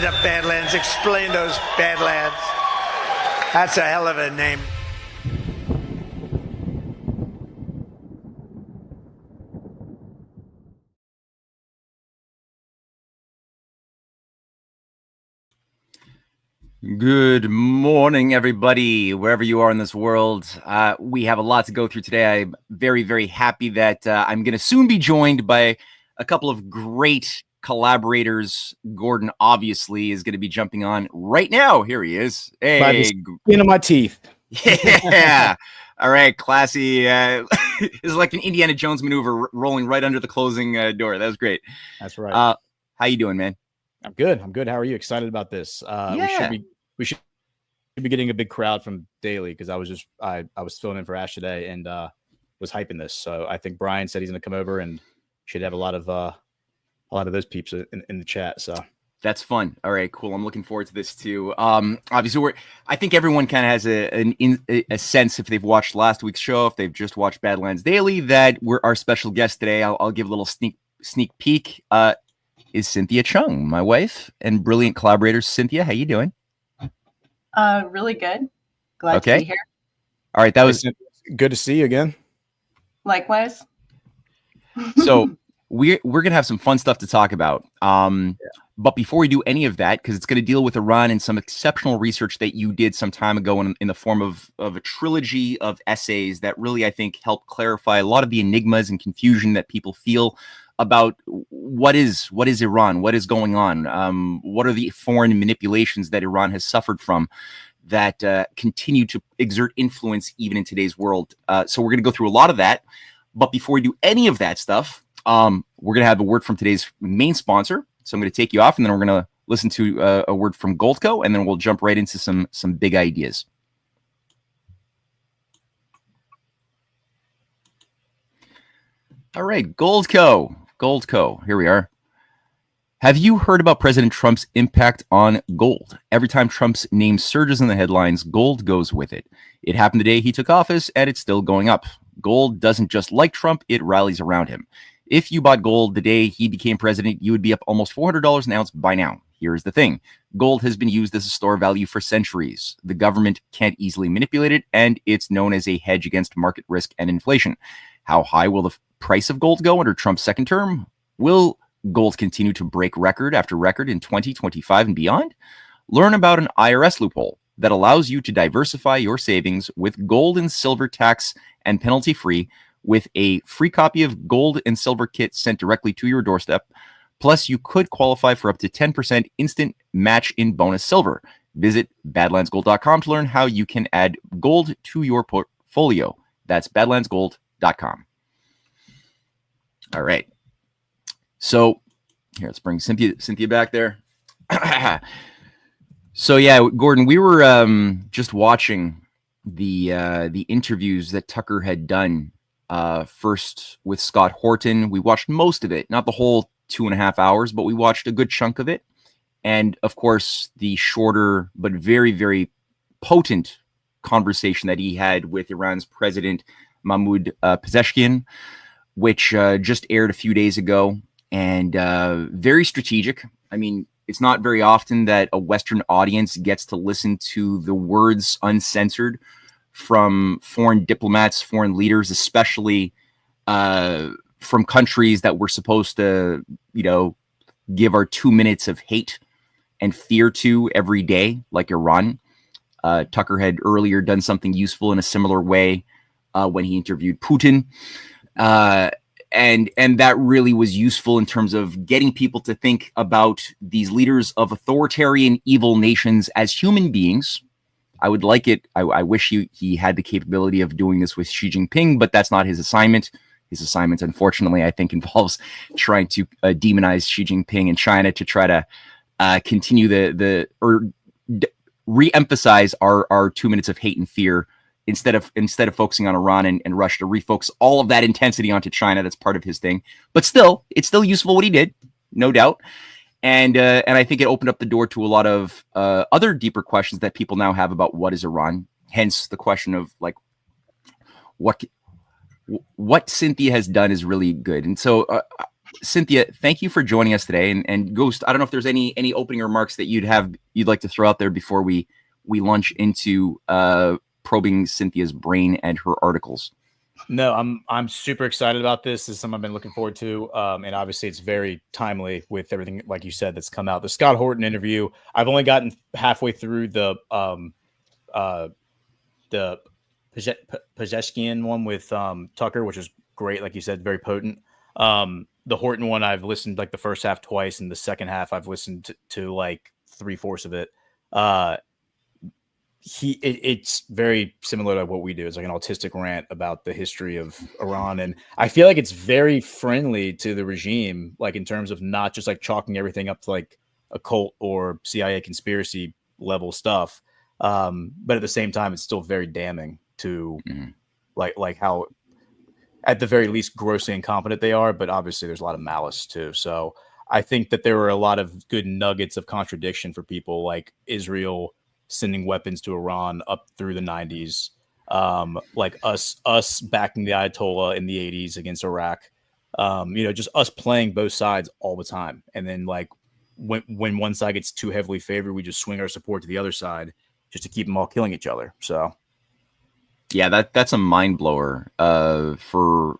the Badlands. Explain those Badlands. That's a hell of a name. Good morning, everybody, wherever you are in this world. We have a lot to go through today. I'm very, very happy that I'm going to soon be joined by a couple of great collaborators. Gordon, obviously, is going to be jumping on right now. Here he is. Hey, by the skin of my teeth. Yeah. All right, classy. This is like an Indiana Jones maneuver, rolling right under the closing door. That was great. That's right. How you doing, man? I'm good. How are you? Excited about this? Yeah. We should be getting a big crowd from Daily because I was filling in for Ash today and was hyping this. So I think Brian said he's going to come over and should have a lot of those peeps in the chat. So that's fun. All right, cool. I'm looking forward to this too. Obviously, I think everyone kind of has a sense if they've watched last week's show, if they've just watched Badlands Daily, that we're our special guest today. I'll give a little sneak peek. Is Cynthia Chung, my wife and brilliant collaborator. Cynthia, how you doing? Really good. Glad to be here. All right, that was good to see you again. Likewise. So we're gonna have some fun stuff to talk about. But before we do any of that, because it's going to deal with Iran and some exceptional research that you did some time ago in the form of a trilogy of essays that really, I think, help clarify a lot of the enigmas and confusion that people feel about what is Iran, what is going on, what are the foreign manipulations that Iran has suffered from that continue to exert influence even in today's world. So we're going to go through a lot of that. But before we do any of that stuff, we're going to have a word from today's main sponsor. So I'm going to take you off, and then we're going to listen to a word from Goldco, and then we'll jump right into some big ideas. All right, Goldco, here we are. Have you heard about President Trump's impact on gold? Every time Trump's name surges in the headlines, gold goes with it. It happened the day he took office, and it's still going up. Gold doesn't just like Trump, it rallies around him. If you bought gold the day he became president, you would be up almost $400 an ounce by now. Here's the thing. Gold has been used as a store of value for centuries. The government can't easily manipulate it, and it's known as a hedge against market risk and inflation. How high will the price of gold go under Trump's second term? Will gold continue to break record after record in 2025 and beyond? Learn about an IRS loophole that allows you to diversify your savings with gold and silver tax and penalty free, with a free copy of gold and silver kit sent directly to your doorstep. Plus, you could qualify for up to 10% instant match in bonus silver. Visit badlandsgold.com to learn how you can add gold to your portfolio. That's badlandsgold.com. All right. So here, let's bring Cynthia back there. So yeah, Gordon, we were just watching the interviews that Tucker had done. First with Scott Horton. We watched most of it, not the whole 2.5 hours, but we watched a good chunk of it. And of course, the shorter but very, very potent conversation that he had with Iran's president, Mahmoud Pezeshkian, which just aired a few days ago, and very strategic. I mean, it's not very often that a Western audience gets to listen to the words uncensored from foreign diplomats, foreign leaders, especially from countries that we're supposed to, give our 2 minutes of hate and fear to every day, like Iran. Tucker had earlier done something useful in a similar way when he interviewed Putin. And that really was useful in terms of getting people to think about these leaders of authoritarian, evil nations as human beings. I would like it. I wish he had the capability of doing this with Xi Jinping, but that's not his assignment. His assignment, unfortunately, I think involves trying to demonize Xi Jinping in China to try to continue re-emphasize our 2 minutes of hate and fear instead of focusing on Iran and Russia, to refocus all of that intensity onto China. That's part of his thing. But still, it's still useful what he did, no doubt. And I think it opened up the door to a lot of other deeper questions that people now have about what is Iran. Hence the question of like, what Cynthia has done is really good. And so Cynthia, thank you for joining us today. And Ghost, I don't know if there's any opening remarks that you'd like to throw out there before we launch into probing Cynthia's brain and her articles. No, I'm super excited about this. This is something I've been looking forward to, and obviously it's very timely with everything, like you said, that's come out. The Scott Horton interview, I've only gotten halfway through the Pezeshkian one with Tucker, which is great, like you said, very potent. The Horton one, I've listened like the first half twice, and the second half I've listened to like 3/4 of it. It's very similar to what we do. It's like an autistic rant about the history of Iran, and I feel like it's very friendly to the regime, like in terms of not just like chalking everything up to like a cult or CIA conspiracy level stuff, but at the same time it's still very damning to like how at the very least grossly incompetent they are, but obviously there's a lot of malice too. So I think that there were a lot of good nuggets of contradiction for people like Israel sending weapons to Iran up through the 90s, like us backing the Ayatollah in the 80s against Iraq, just us playing both sides all the time. And then like when one side gets too heavily favored, we just swing our support to the other side just to keep them all killing each other. So yeah, that's a mind blower for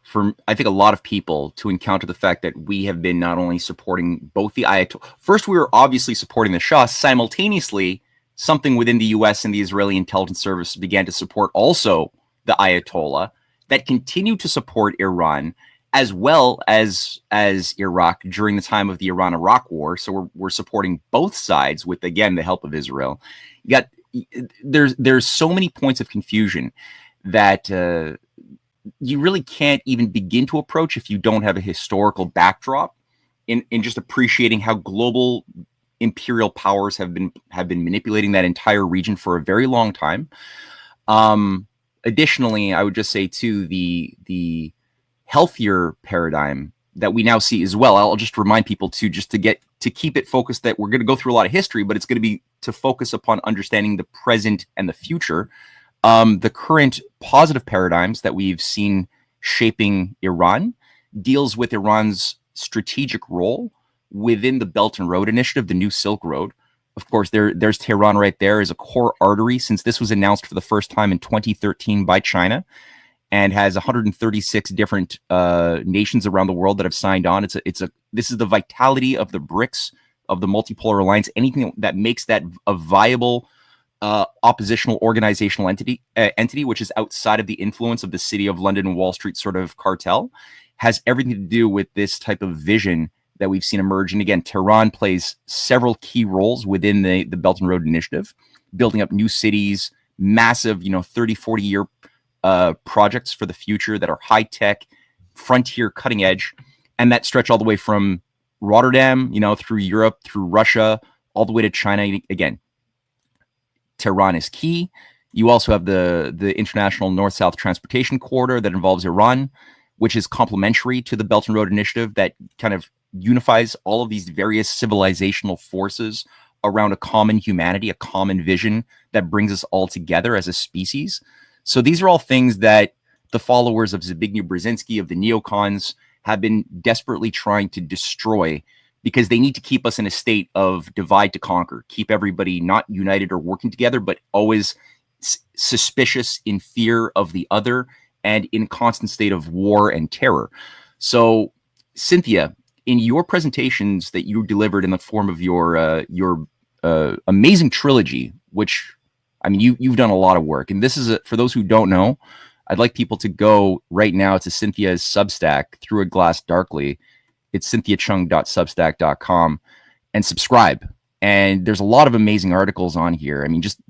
I think a lot of people to encounter the fact that we have been not only supporting both the Ayatollah. First, we were obviously supporting the Shah. Simultaneously, something within the U.S. and the Israeli intelligence service began to support also the Ayatollah, that continued to support Iran as well as Iraq during the time of the Iran-Iraq war. So we're supporting both sides with, again, the help of Israel. There's so many points of confusion that you really can't even begin to approach if you don't have a historical backdrop in just appreciating how global imperial powers have been manipulating that entire region for a very long time. Additionally, I would just say too, the healthier paradigm that we now see as well. I'll just remind people to keep it focused that we're going to go through a lot of history, but it's going to be to focus upon understanding the present and the future. The current positive paradigms that we've seen shaping Iran deals with Iran's strategic role within the Belt and Road Initiative, the New Silk Road. Of course, there's Tehran right there as a core artery, since this was announced for the first time in 2013 by China and has 136 different nations around the world that have signed on. This is the vitality of the BRICS, of the multipolar alliance, anything that makes that a viable oppositional organizational entity, which is outside of the influence of the City of London and Wall Street sort of cartel, has everything to do with this type of vision that we've seen emerge. And again, Tehran plays several key roles within the Belt and Road Initiative, building up new cities, massive, 30, 40 year projects for the future that are high tech, frontier, cutting edge, and that stretch all the way from Rotterdam, through Europe, through Russia, all the way to China. Again, Tehran is key. You also have the international north-south transportation corridor that involves Iran, which is complementary to the Belt and Road Initiative, that kind of unifies all of these various civilizational forces around a common humanity, a common vision that brings us all together as a species. So these are all things that the followers of Zbigniew Brzezinski, of the neocons, have been desperately trying to destroy, because they need to keep us in a state of divide to conquer, keep everybody not united or working together, but always suspicious, in fear of the other, and in constant state of war and terror. So, Cynthia, in your presentations that you delivered in the form of your amazing trilogy, which, I mean, you've done a lot of work, and this is for those who don't know, I'd like people to go right now to Cynthia's Substack, Through a Glass Darkly. It's cynthiachung.substack.com, and subscribe. And there's a lot of amazing articles on here. I mean, just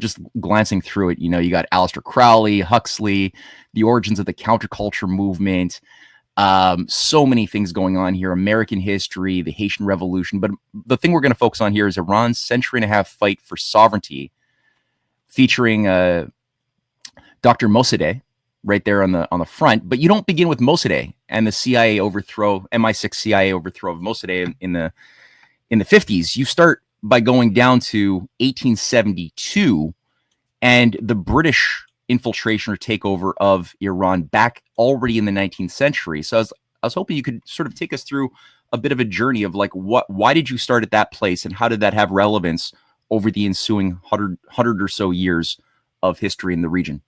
glancing through it, you got Aleister Crowley, Huxley, the origins of the counterculture movement, so many things going on here, American history, the Haitian Revolution. But the thing we're going to focus on here is Iran's century-and-a-half fight for sovereignty, featuring Dr. Mossadegh right there on the front. But you don't begin with Mossadegh and the CIA overthrow, MI6 CIA overthrow of Mossadegh in the 50s. You start by going down to 1872 and the British infiltration or takeover of Iran back already in the 19th century. So I was hoping you could sort of take us through a bit of a journey of like why did you start at that place, and how did that have relevance over the ensuing 100 or so years of history in the region?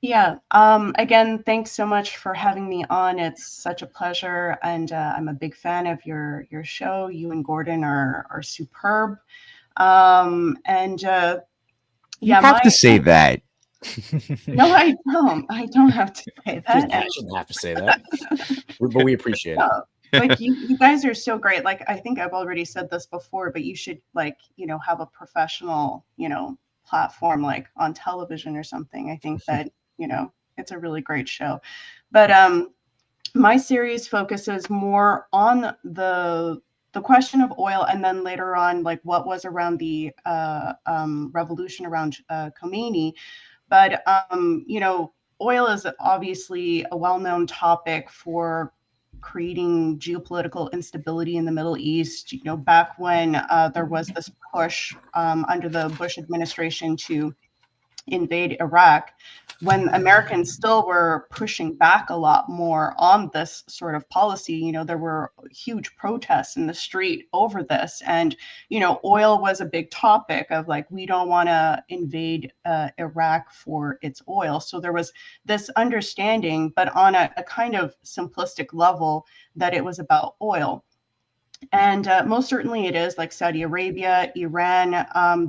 Yeah. Again, thanks so much for having me on. It's such a pleasure, and I'm a big fan of your show. You and Gordon are superb. And You have to say that. No, I don't. I don't have to say that. I shouldn't have to say that, but we appreciate it. Like you guys are so great. Like, I think I've already said this before, but you should, like, have a professional, platform, like on television or something. I think that, it's a really great show. But my series focuses more on the question of oil, and then later on, like, what was around the revolution around Khomeini. But oil is obviously a well-known topic for creating geopolitical instability in the Middle East. Back when there was this push under the Bush administration to invade Iraq, when Americans still were pushing back a lot more on this sort of policy, there were huge protests in the street over this. And, oil was a big topic of like, we don't want to invade Iraq for its oil. So there was this understanding, but on a kind of simplistic level, that it was about oil. And most certainly it is, like Saudi Arabia, Iran,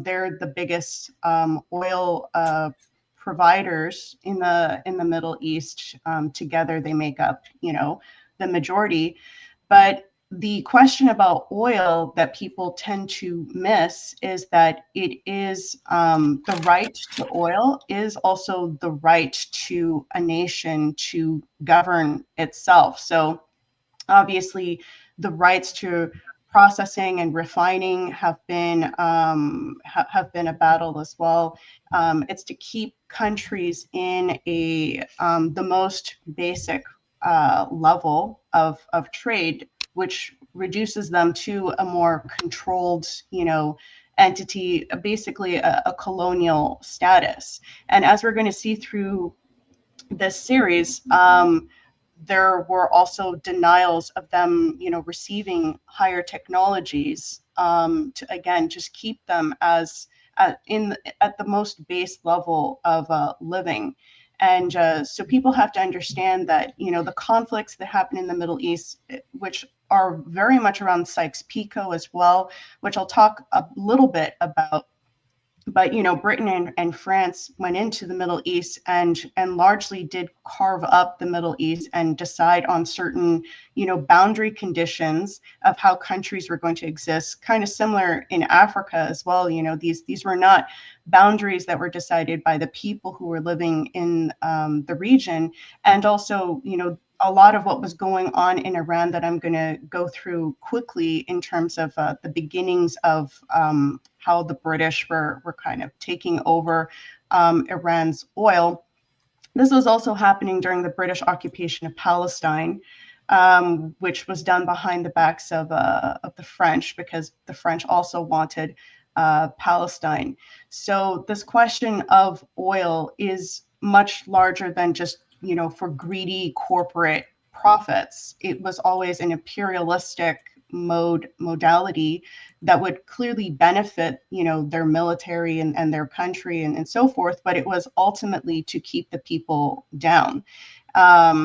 they're the biggest oil providers in the Middle East. Together they make up, the majority. But the question about oil that people tend to miss is that it is the right to oil is also the right to a nation to govern itself. So obviously, the rights to processing and refining have been a battle as well. It's to keep countries in the most basic level of trade, which reduces them to a more controlled, entity, basically a colonial status. And as we're going to see through this series, there were also denials of them, receiving higher technologies to, again, just keep them as at the most base level of living. And so people have to understand that, the conflicts that happen in the Middle East, which are very much around Sykes-Picot as well, which I'll talk a little bit about. But Britain and France went into the Middle East and largely did carve up the Middle East and decide on certain boundary conditions of how countries were going to exist. Kind of similar in Africa as well. These were not boundaries that were decided by the people who were living in the region. And also, a lot of what was going on in Iran that I'm going to go through quickly in terms of the beginnings of how the British were kind of taking over Iran's oil. This was also happening during the British occupation of Palestine, which was done behind the backs of the French, because the French also wanted Palestine. So this question of oil is much larger than just for greedy corporate profits. It was always an imperialistic modality that would clearly benefit, their military and their country and so forth, but it was ultimately to keep the people down.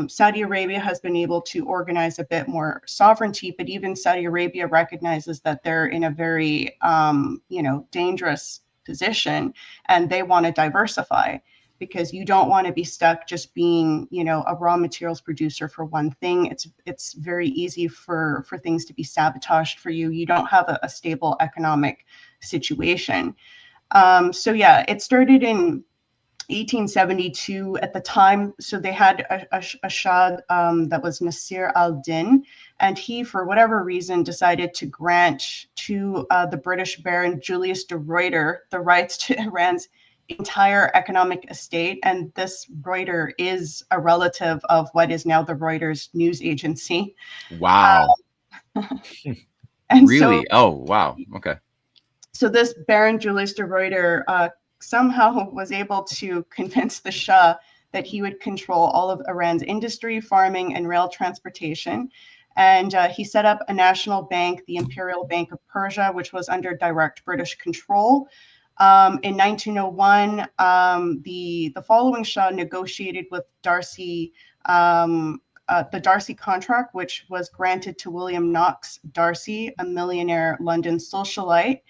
Saudi Arabia has been able to organize a bit more sovereignty, but even Saudi Arabia recognizes that they're in a very, dangerous position, and they want to diversify, because you don't want to be stuck just being, a raw materials producer for one thing. It's very easy for things to be sabotaged for you. You don't have a stable economic situation. So yeah, it started in 1872 at the time. So they had a Shah that was Nasir al-Din, and he, for whatever reason, decided to grant to the British Baron Julius de Ruyter the rights to Iran's entire economic estate. And this Reuter is a relative of what is now the Reuters news agency. Wow. And really? so, oh, wow. Okay. So this Baron Julius de Ruyter somehow was able to convince the Shah that he would control all of Iran's industry, farming, and rail transportation. And he set up a national bank, the Imperial Bank of Persia, which was under direct British control. In 1901, the following Shah negotiated with Darcy, the Darcy Contract, which was granted to William Knox Darcy, a millionaire London socialite.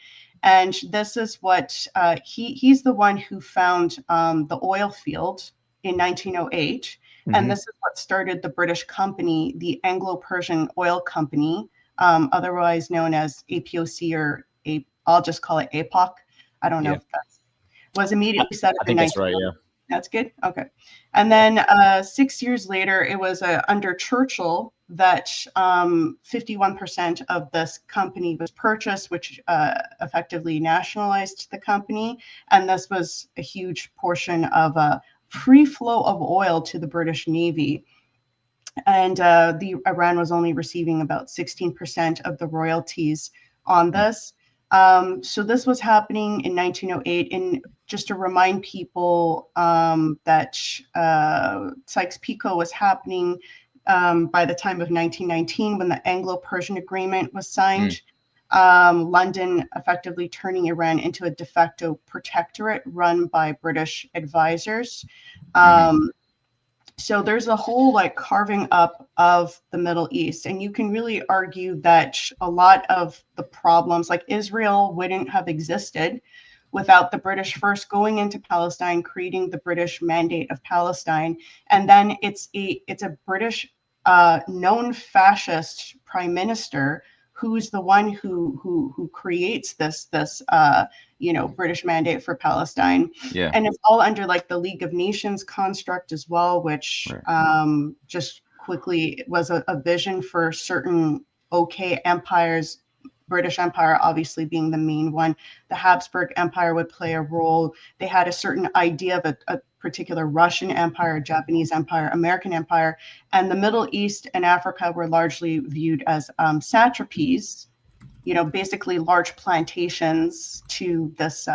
And this is what he's the one who found the oil field in 1908. And this is what started the British company, the Anglo-Persian Oil Company, otherwise known as APOC, or I'll just call it APOC. I don't know if that was immediately set up. I think that's right, yeah. That's good. Okay. And then 6 years later, it was under Churchill that 51% of this company was purchased, which effectively nationalized the company. And this was a huge portion of a free flow of oil to the British Navy. And the Iran was only receiving about 16% of the royalties on this. So this was happening in 1908. And just to remind people that Sykes-Picot was happening by the time of 1919, when the Anglo-Persian Agreement was signed. London effectively turning Iran into a de facto protectorate run by British advisors. So there's a whole like carving up of the Middle East. And you can really argue that a lot of the problems, like Israel wouldn't have existed without the British first going into Palestine, creating the British Mandate of Palestine. And then it's a British known fascist prime minister who's the one who creates this British Mandate for Palestine. Yeah. And it's all under like the League of Nations construct as well, which just quickly was a vision for certain empires, British Empire obviously being the main one. The Habsburg Empire would play a role. They had a certain idea of a particular Russian Empire, Japanese Empire, American Empire, and the Middle East and Africa were largely viewed as satrapies, basically large plantations to this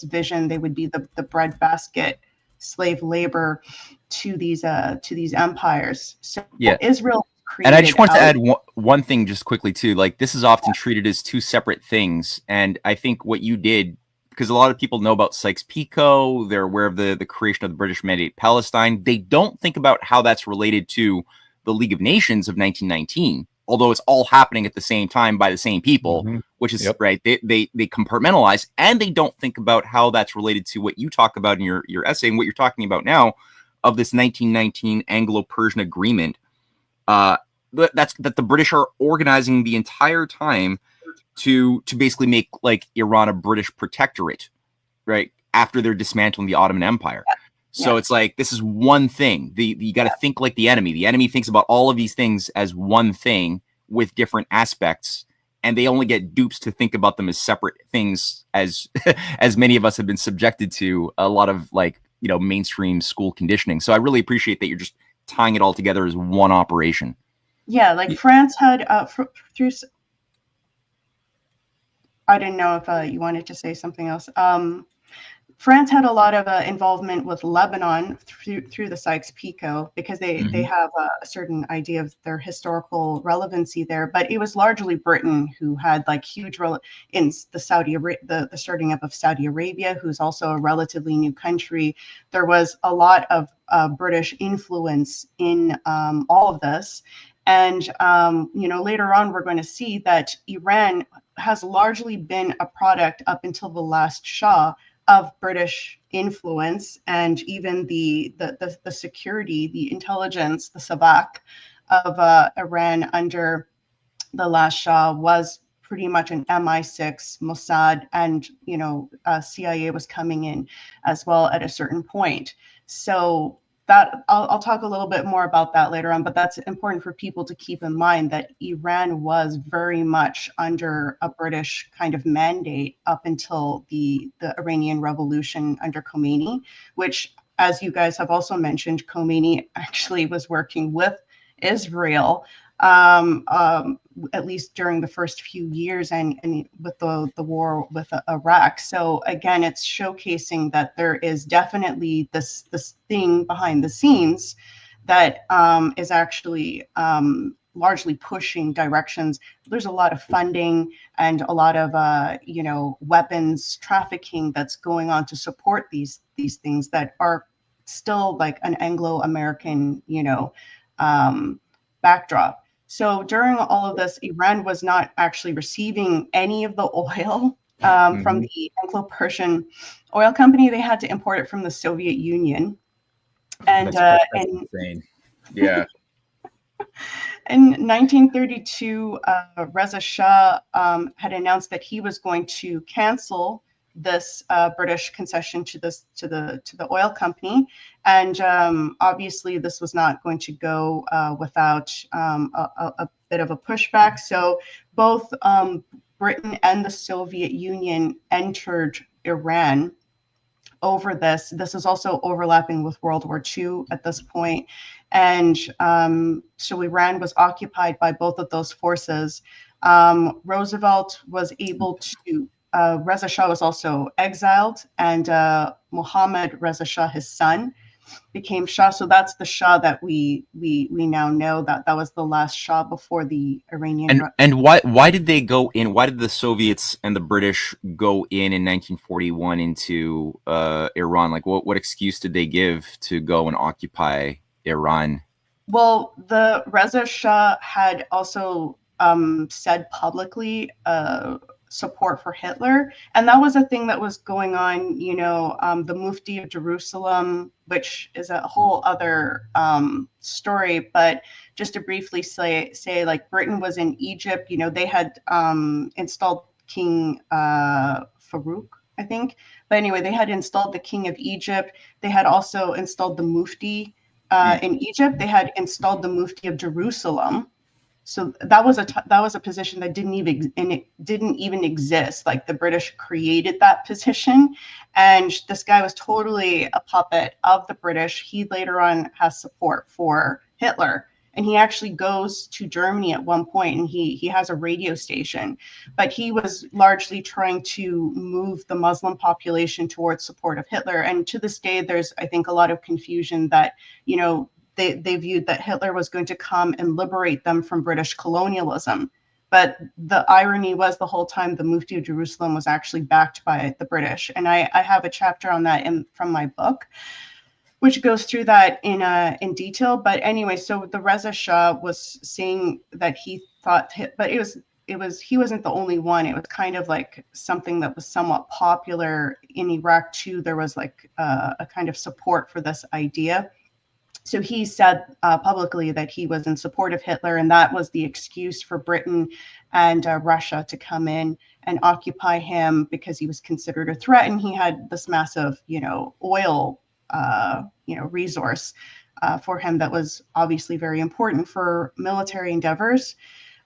vision. They would be the breadbasket, slave labor to these empires. So Israel. And I just want to add one thing just quickly too. Like, this is often treated as two separate things. And I think what you did, because a lot of people know about Sykes-Picot, they're aware of the creation of the British Mandate Palestine. They don't think about how that's related to the League of Nations of 1919, although it's all happening at the same time by the same people, which is right. They compartmentalize, and they don't think about how that's related to what you talk about in your essay and what you're talking about now of this 1919 Anglo-Persian Agreement. That the British are organizing the entire time to basically make like Iran a British protectorate, right? After they're dismantling the Ottoman Empire. So it's like, this is one thing. You got to think like the enemy. The enemy thinks about all of these things as one thing with different aspects, and they only get dupes to think about them as separate things, as as many of us have been subjected to a lot of mainstream school conditioning. So I really appreciate that you're just tying it all together as one operation. Yeah, like France had through. I didn't know if you wanted to say something else. France had a lot of involvement with Lebanon through the Sykes-Picot, because they have a certain idea of their historical relevancy there. But it was largely Britain who had like huge in the starting up of Saudi Arabia, who's also a relatively new country. There was a lot of British influence in all of this. And, later on, we're going to see that Iran has largely been a product up until the last Shah of British influence, and even the security, the intelligence, the Savak of Iran under the last Shah was pretty much an MI6, Mossad, and CIA was coming in as well at a certain point. So that I'll talk a little bit more about that later on, but that's important for people to keep in mind, that Iran was very much under a British kind of mandate up until the Iranian Revolution under Khomeini, which, as you guys have also mentioned, Khomeini actually was working with Israel at least during the first few years and with the war with Iraq. So again, it's showcasing that there is definitely this thing behind the scenes that is actually largely pushing directions. There's a lot of funding and a lot of weapons trafficking that's going on to support these things that are still like an Anglo-American backdrop. So during all of this, Iran was not actually receiving any of the oil from the Anglo-Persian oil company. They had to import it from the Soviet Union. And that's insane. Yeah. In 1932, Reza Shah had announced that he was going to cancel this British concession to the oil company, and obviously this was not going to go without a bit of a pushback. So both Britain and the Soviet Union entered Iran over this. This is also overlapping with World War II at this point. And so Iran was occupied by both of those forces. Roosevelt was able to, Reza Shah was also exiled, and Mohammad Reza Shah, his son, became Shah. So that's the Shah that we now know. That was the last Shah before the Iranian. And why did they go in? Why did the Soviets and the British go in 1941 into Iran? Like, what excuse did they give to go and occupy Iran? Well, the Reza Shah had also said publicly support for Hitler, and that was a thing that was going on. The Mufti of Jerusalem, which is a whole other story, but just to briefly say like Britain was in Egypt. They had installed King Farouk, I think, but anyway, they had installed the King of Egypt. They had also installed the Mufti in Egypt. They had installed the Mufti of Jerusalem. So that was a position that didn't even exist. Like the British created that position, and this guy was totally a puppet of the British. He later on has support for Hitler, and he actually goes to Germany at one point, and he has a radio station, but he was largely trying to move the Muslim population towards support of Hitler. And to this day, there's, I think, a lot of confusion that they viewed that Hitler was going to come and liberate them from British colonialism. But the irony was the whole time the Mufti of Jerusalem was actually backed by the British. And I have a chapter on that from my book, which goes through that in detail. But anyway, so the Reza Shah was saying that he thought, but he wasn't the only one. It was kind of like something that was somewhat popular in Iraq too. There was like a kind of support for this idea. So he said publicly that he was in support of Hitler, and that was the excuse for Britain and Russia to come in and occupy him because he was considered a threat, and he had this massive, oil, resource for him that was obviously very important for military endeavors.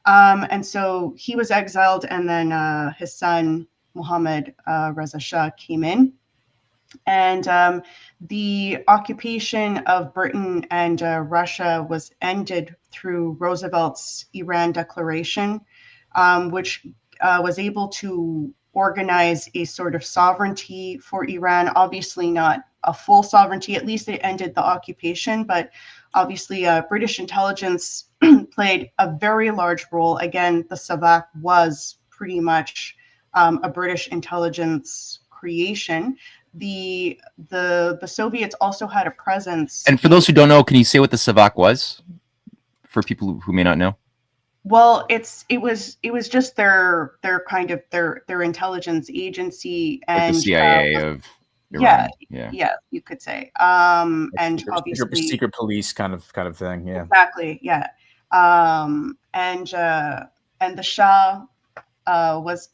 And so he was exiled, and then his son Mohammad Reza Shah came in. And the occupation of Britain and Russia was ended through Roosevelt's Iran Declaration, which was able to organize a sort of sovereignty for Iran. Obviously not a full sovereignty, at least it ended the occupation, but obviously British intelligence played a very large role. Again, the Savak was pretty much a British intelligence creation. The Soviets also had a presence. And for those who don't know, can you say what the Savak was for people who may not know? Well, it was just their kind of their intelligence agency, and like the CIA of Iran. Yeah, you could say. And obviously secret police kind of thing. Yeah, exactly. Yeah. And the Shah was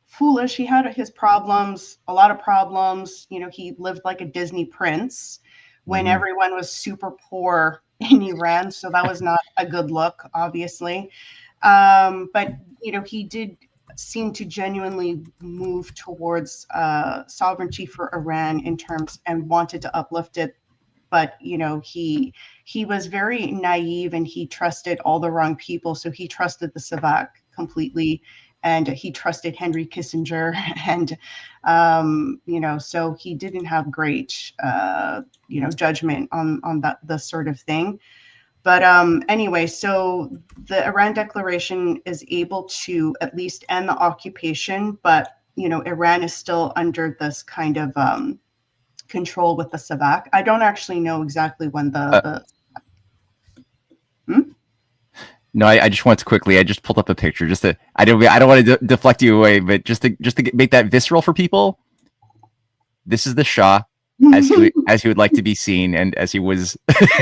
foolish. He had his problems, a lot of problems. He lived like a Disney prince when everyone was super poor in Iran. So that was not a good look, obviously. But, he did seem to genuinely move towards sovereignty for Iran in terms and wanted to uplift it but he was very naive and he trusted all the wrong people. So he trusted the Substack completely, and he trusted Henry Kissinger, and so he didn't have great judgment on the sort of thing. But anyway, so the Iran Declaration is able to at least end the occupation, but Iran is still under this kind of control with the Substack. I don't actually know exactly when the No, I just want to quickly. I just pulled up a picture. I don't want to deflect you away, but just to make that visceral for people. This is the Shah, as he would like to be seen, and as he was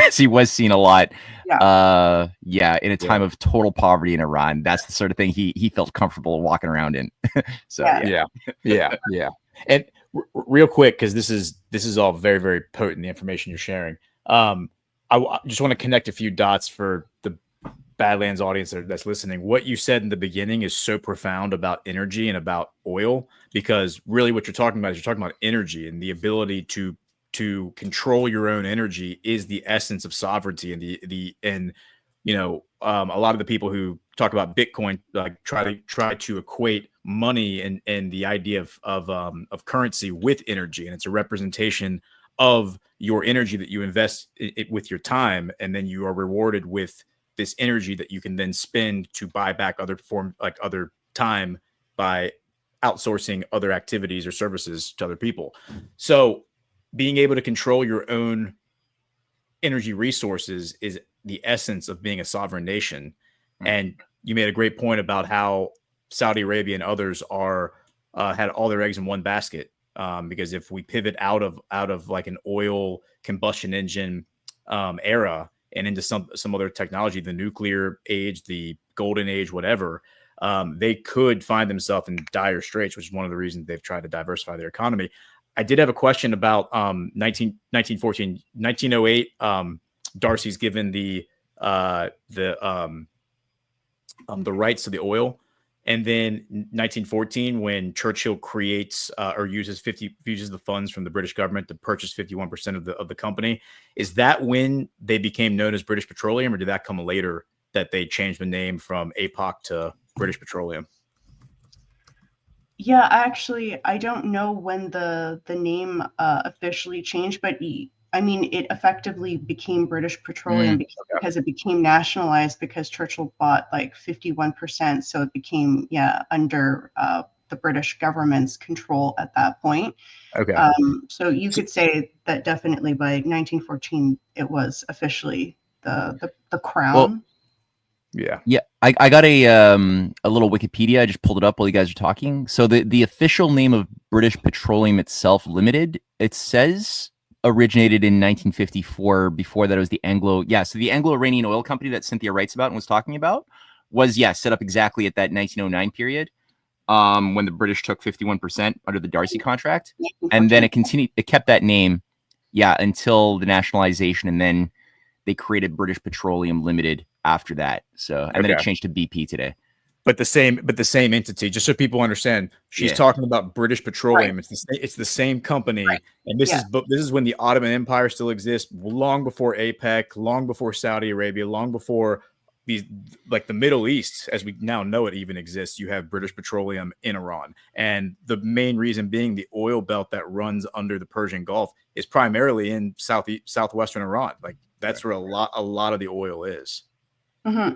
as he was seen a lot. Yeah. In a time of total poverty in Iran, that's the sort of thing he felt comfortable walking around in. So yeah. And real quick, because this is all very, very potent, the information you're sharing. I just want to connect a few dots for the Badlands audience that's listening. What you said in the beginning is so profound about energy and about oil, because really what you're talking about energy, and the ability to control your own energy is the essence of sovereignty. And a lot of the people who talk about Bitcoin like try to equate money and the idea of currency with energy, and it's a representation of your energy that you invest with your time, and then you are rewarded with this energy that you can then spend to buy back other time by outsourcing other activities or services to other people. So being able to control your own energy resources is the essence of being a sovereign nation. And you made a great point about how Saudi Arabia and others had all their eggs in one basket. Because if we pivot out of like an oil combustion engine era and into some other technology, the nuclear age, the golden age, whatever, they could find themselves in dire straits, which is one of the reasons they've tried to diversify their economy. I did have a question about 1914, 1908. Darcy's given the rights to the oil. And then 1914, when Churchill creates or uses the funds from the British government to purchase 51% of the company, is that when they became known as British Petroleum, or did that come later that they changed the name from APOC to British Petroleum? Yeah, actually, I don't know when the name officially changed, but I mean, it effectively became British Petroleum because it became nationalized, because Churchill bought like 51%. So it became, under the British government's control at that point. Okay. So you could say that definitely by 1914, it was officially the crown. Well, yeah. I got a little Wikipedia. I just pulled it up while you guys are talking. So the official name of British Petroleum itself Limited, it says originated in 1954. Before that, it was the the Anglo-Iranian Oil Company that Cynthia writes about and was talking about was set up exactly at that 1909 period, when the British took 51% under the Darcy Contract, and then it kept that name until the nationalization, and then they created British Petroleum Limited after that. So then it changed to BP today. But the same entity, just so people understand, she's talking about British Petroleum. Right. It's the same company, and this is when the Ottoman Empire still exists, long before APEC, long before Saudi Arabia, long before these, like the Middle East as we now know it even exists. You have British Petroleum in Iran, and the main reason being the oil belt that runs under the Persian Gulf is primarily in southwestern Iran. Like that's where a lot of the oil is. Mm-hmm.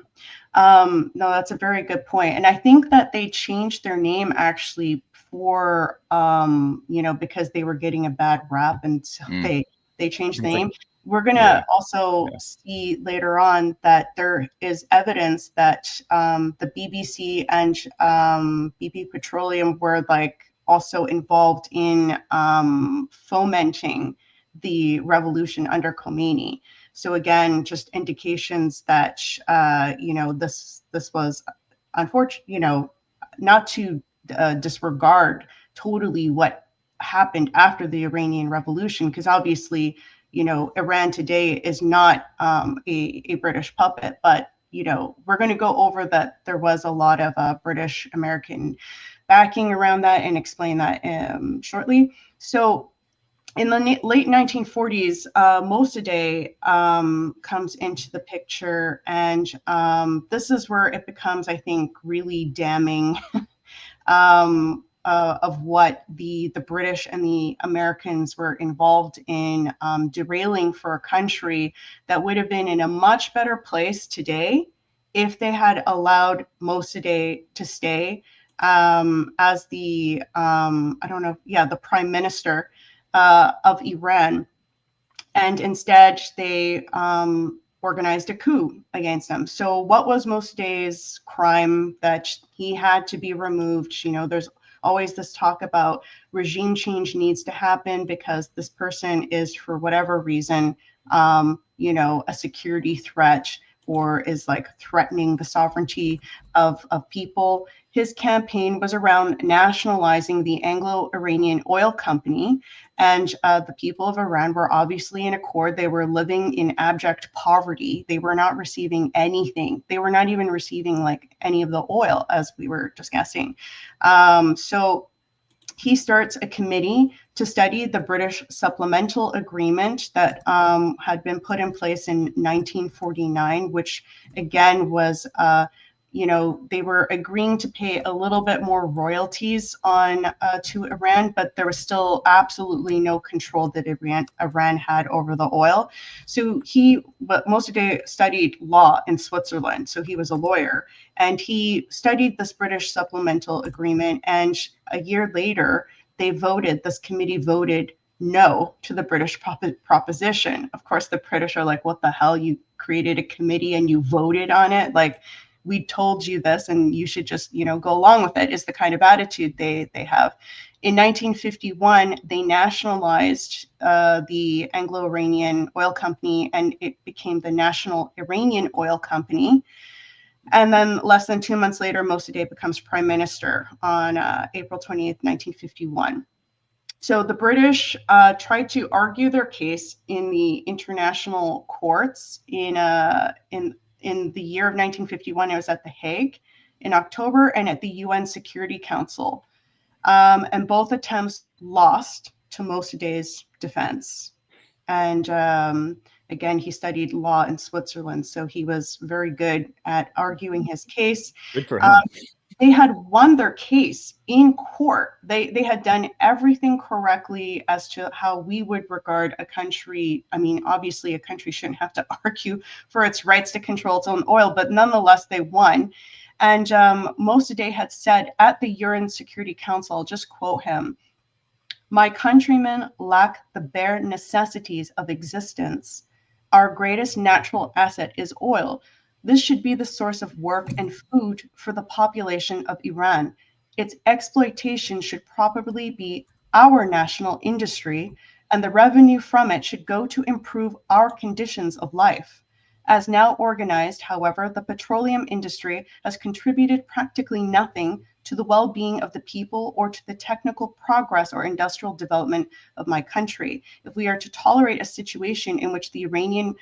No, that's a very good point. And I think that they changed their name actually for, because they were getting a bad rap, and so they changed the name. We're going to also see later on that there is evidence that the BBC and BP Petroleum were like also involved in fomenting the revolution under Khomeini. So again, just indications that this was unfortunate, not to disregard totally what happened after the Iranian Revolution, because obviously, Iran today is not a British puppet, but we're going to go over that there was a lot of British American backing around that and explain that shortly. So in the late 1940s, Mossadegh comes into the picture, and this is where it becomes, I think, really damning of what the British and the Americans were involved in, derailing for a country that would have been in a much better place today if they had allowed Mossadegh to stay as the the prime minister of Iran, and instead they organized a coup against him. So what was Mossadegh's crime that he had to be removed? You know, there's always this talk about regime change needs to happen because this person is, for whatever reason, a security threat or is like threatening the sovereignty of people. His campaign was around nationalizing the Anglo-Iranian oil company, and the people of Iran were obviously in accord. They were living in abject poverty. They were not receiving anything. They were not even receiving like any of the oil, as we were discussing. So he starts a committee to study the British supplemental agreement that had been put in place in 1949, which again was, they were agreeing to pay a little bit more royalties on to Iran, but there was still absolutely no control that Iran had over the oil. So Mossadegh studied law in Switzerland, so he was a lawyer, and he studied this British supplemental agreement. And a year later, this committee voted no to the British proposition. Of course, the British are like, what the hell? You created a committee and you voted on it? Like, we told you this and you should just, go along with it, is the kind of attitude they have. In 1951, they nationalized the Anglo-Iranian Oil Company, and it became the National Iranian Oil Company. And then less than 2 months later, Mossadegh becomes prime minister on April 28th, 1951. So the British tried to argue their case in the international courts in the year of 1951. It was at The Hague in October and at the UN Security Council. And both attempts lost to Mossadegh's defense. And again, he studied law in Switzerland, so he was very good at arguing his case. Good for him. They had won their case in court. They had done everything correctly as to how we would regard a country. I mean, obviously, a country shouldn't have to argue for its rights to control its own oil, but nonetheless, they won. And Mossadegh had said at the UN Security Council, I'll just quote him, "My countrymen lack the bare necessities of existence. Our greatest natural asset is oil. This should be the source of work and food for the population of Iran. Its exploitation should probably be our national industry, and the revenue from it should go to improve our conditions of life. As now organized, however, the petroleum industry has contributed practically nothing to the well-being of the people or to the technical progress or industrial development of my country. If we are to tolerate a situation in which the Iranian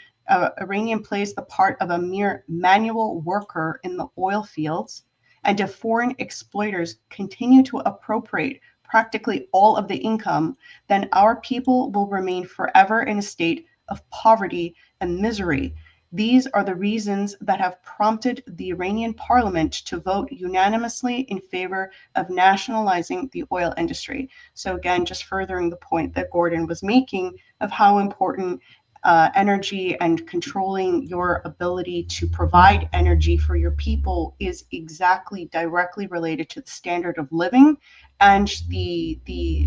plays the part of a mere manual worker in the oil fields, and if foreign exploiters continue to appropriate practically all of the income, then our people will remain forever in a state of poverty and misery. These are the reasons that have prompted the Iranian parliament to vote unanimously in favor of nationalizing the oil industry." So again, just furthering the point that Gordon was making of how important energy and controlling your ability to provide energy for your people is directly related to the standard of living and the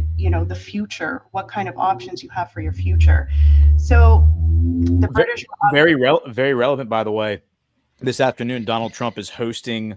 future, what kind of options you have for your future. So the British very relevant, by the way. This afternoon, Donald Trump is hosting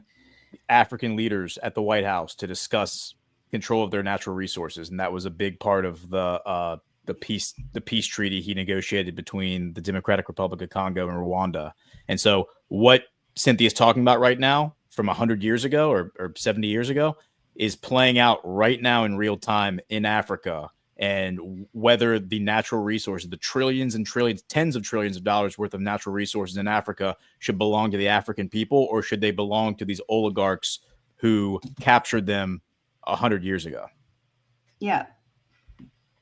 African leaders at the White House to discuss control of their natural resources, and that was a big part of the peace treaty he negotiated between the Democratic Republic of Congo and Rwanda. And so, what Cynthia is talking about right now, from 100 years ago or 70 years ago, is playing out right now in real time in Africa. And whether the natural resources, the trillions and trillions, tens of trillions of dollars worth of natural resources in Africa should belong to the African people, or should they belong to these oligarchs who captured them 100 years ago? Yeah.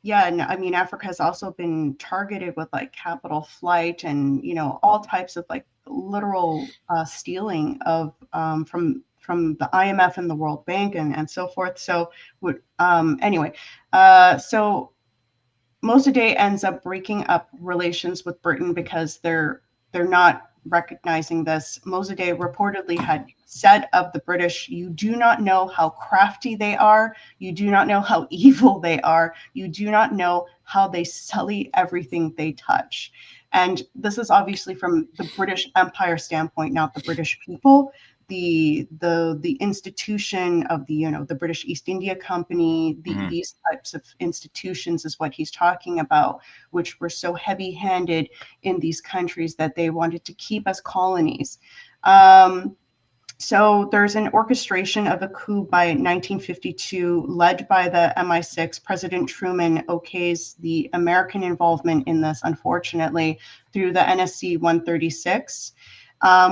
Yeah, and I mean, Africa has also been targeted with like capital flight and, all types of like literal stealing of from the IMF and the World Bank and so forth. So anyway, so Mossadegh ends up breaking up relations with Britain because they're not recognizing this. Mossadegh reportedly had said of the British, "You do not know how crafty they are. You do not know how evil they are. You do not know how they sully everything they touch." And this is obviously from the British Empire standpoint, not the British people. The institution of the British East India Company, these types of institutions is what he's talking about, which were so heavy-handed in these countries that they wanted to keep as colonies. So there's an orchestration of a coup by 1952 led by the MI6. President Truman okays the American involvement in this, unfortunately, through the NSC 136.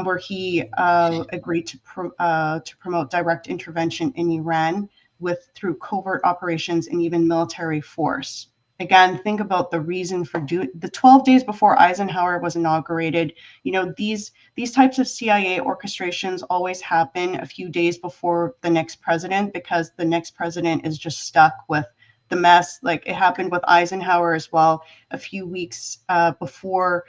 Where he agreed to promote direct intervention in Iran through covert operations and even military force. Again, think about the reason for the 12 days before Eisenhower was inaugurated. These types of CIA orchestrations always happen a few days before the next president, because the next president is just stuck with the mess. Like it happened with Eisenhower as well, a few weeks before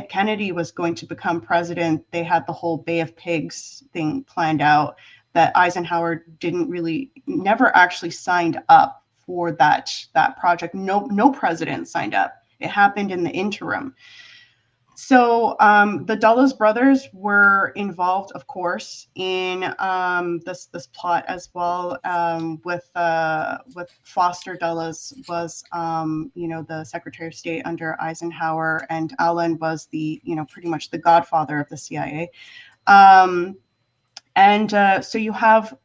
Kennedy was going to become president. They had the whole Bay of Pigs thing planned out that Eisenhower never actually signed up for that project. No president signed up. It happened in the interim. So the Dulles brothers were involved, of course, in this plot as well. With Foster Dulles was the Secretary of State under Eisenhower, and Allen was the pretty much the godfather of the CIA. So you have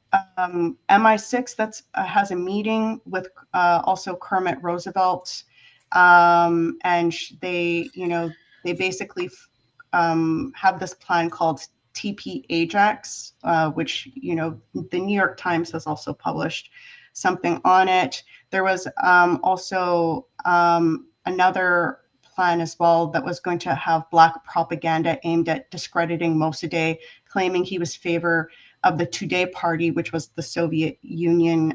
MI6 that has a meeting with also Kermit Roosevelt, and they basically have this plan called TPA Ajax, which, the New York Times has also published something on it. There was also another plan as well that was going to have black propaganda aimed at discrediting Mossadegh, claiming he was favor of the Tudeh Party, which was the Soviet Union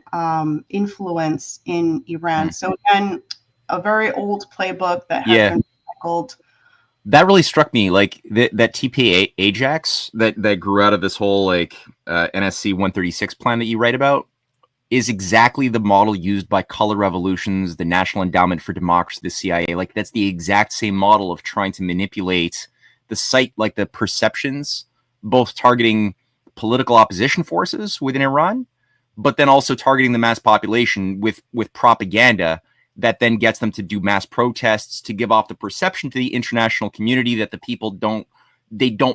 influence in Iran. So again, a very old playbook that has been recycled. That really struck me, like that TPA Ajax that grew out of this whole NSC 136 plan that you write about is exactly the model used by color revolutions, the National Endowment for Democracy, the CIA. Like that's the exact same model of trying to manipulate the perceptions, both targeting political opposition forces within Iran, but then also targeting the mass population with propaganda that then gets them to do mass protests, to give off the perception to the international community that the people don't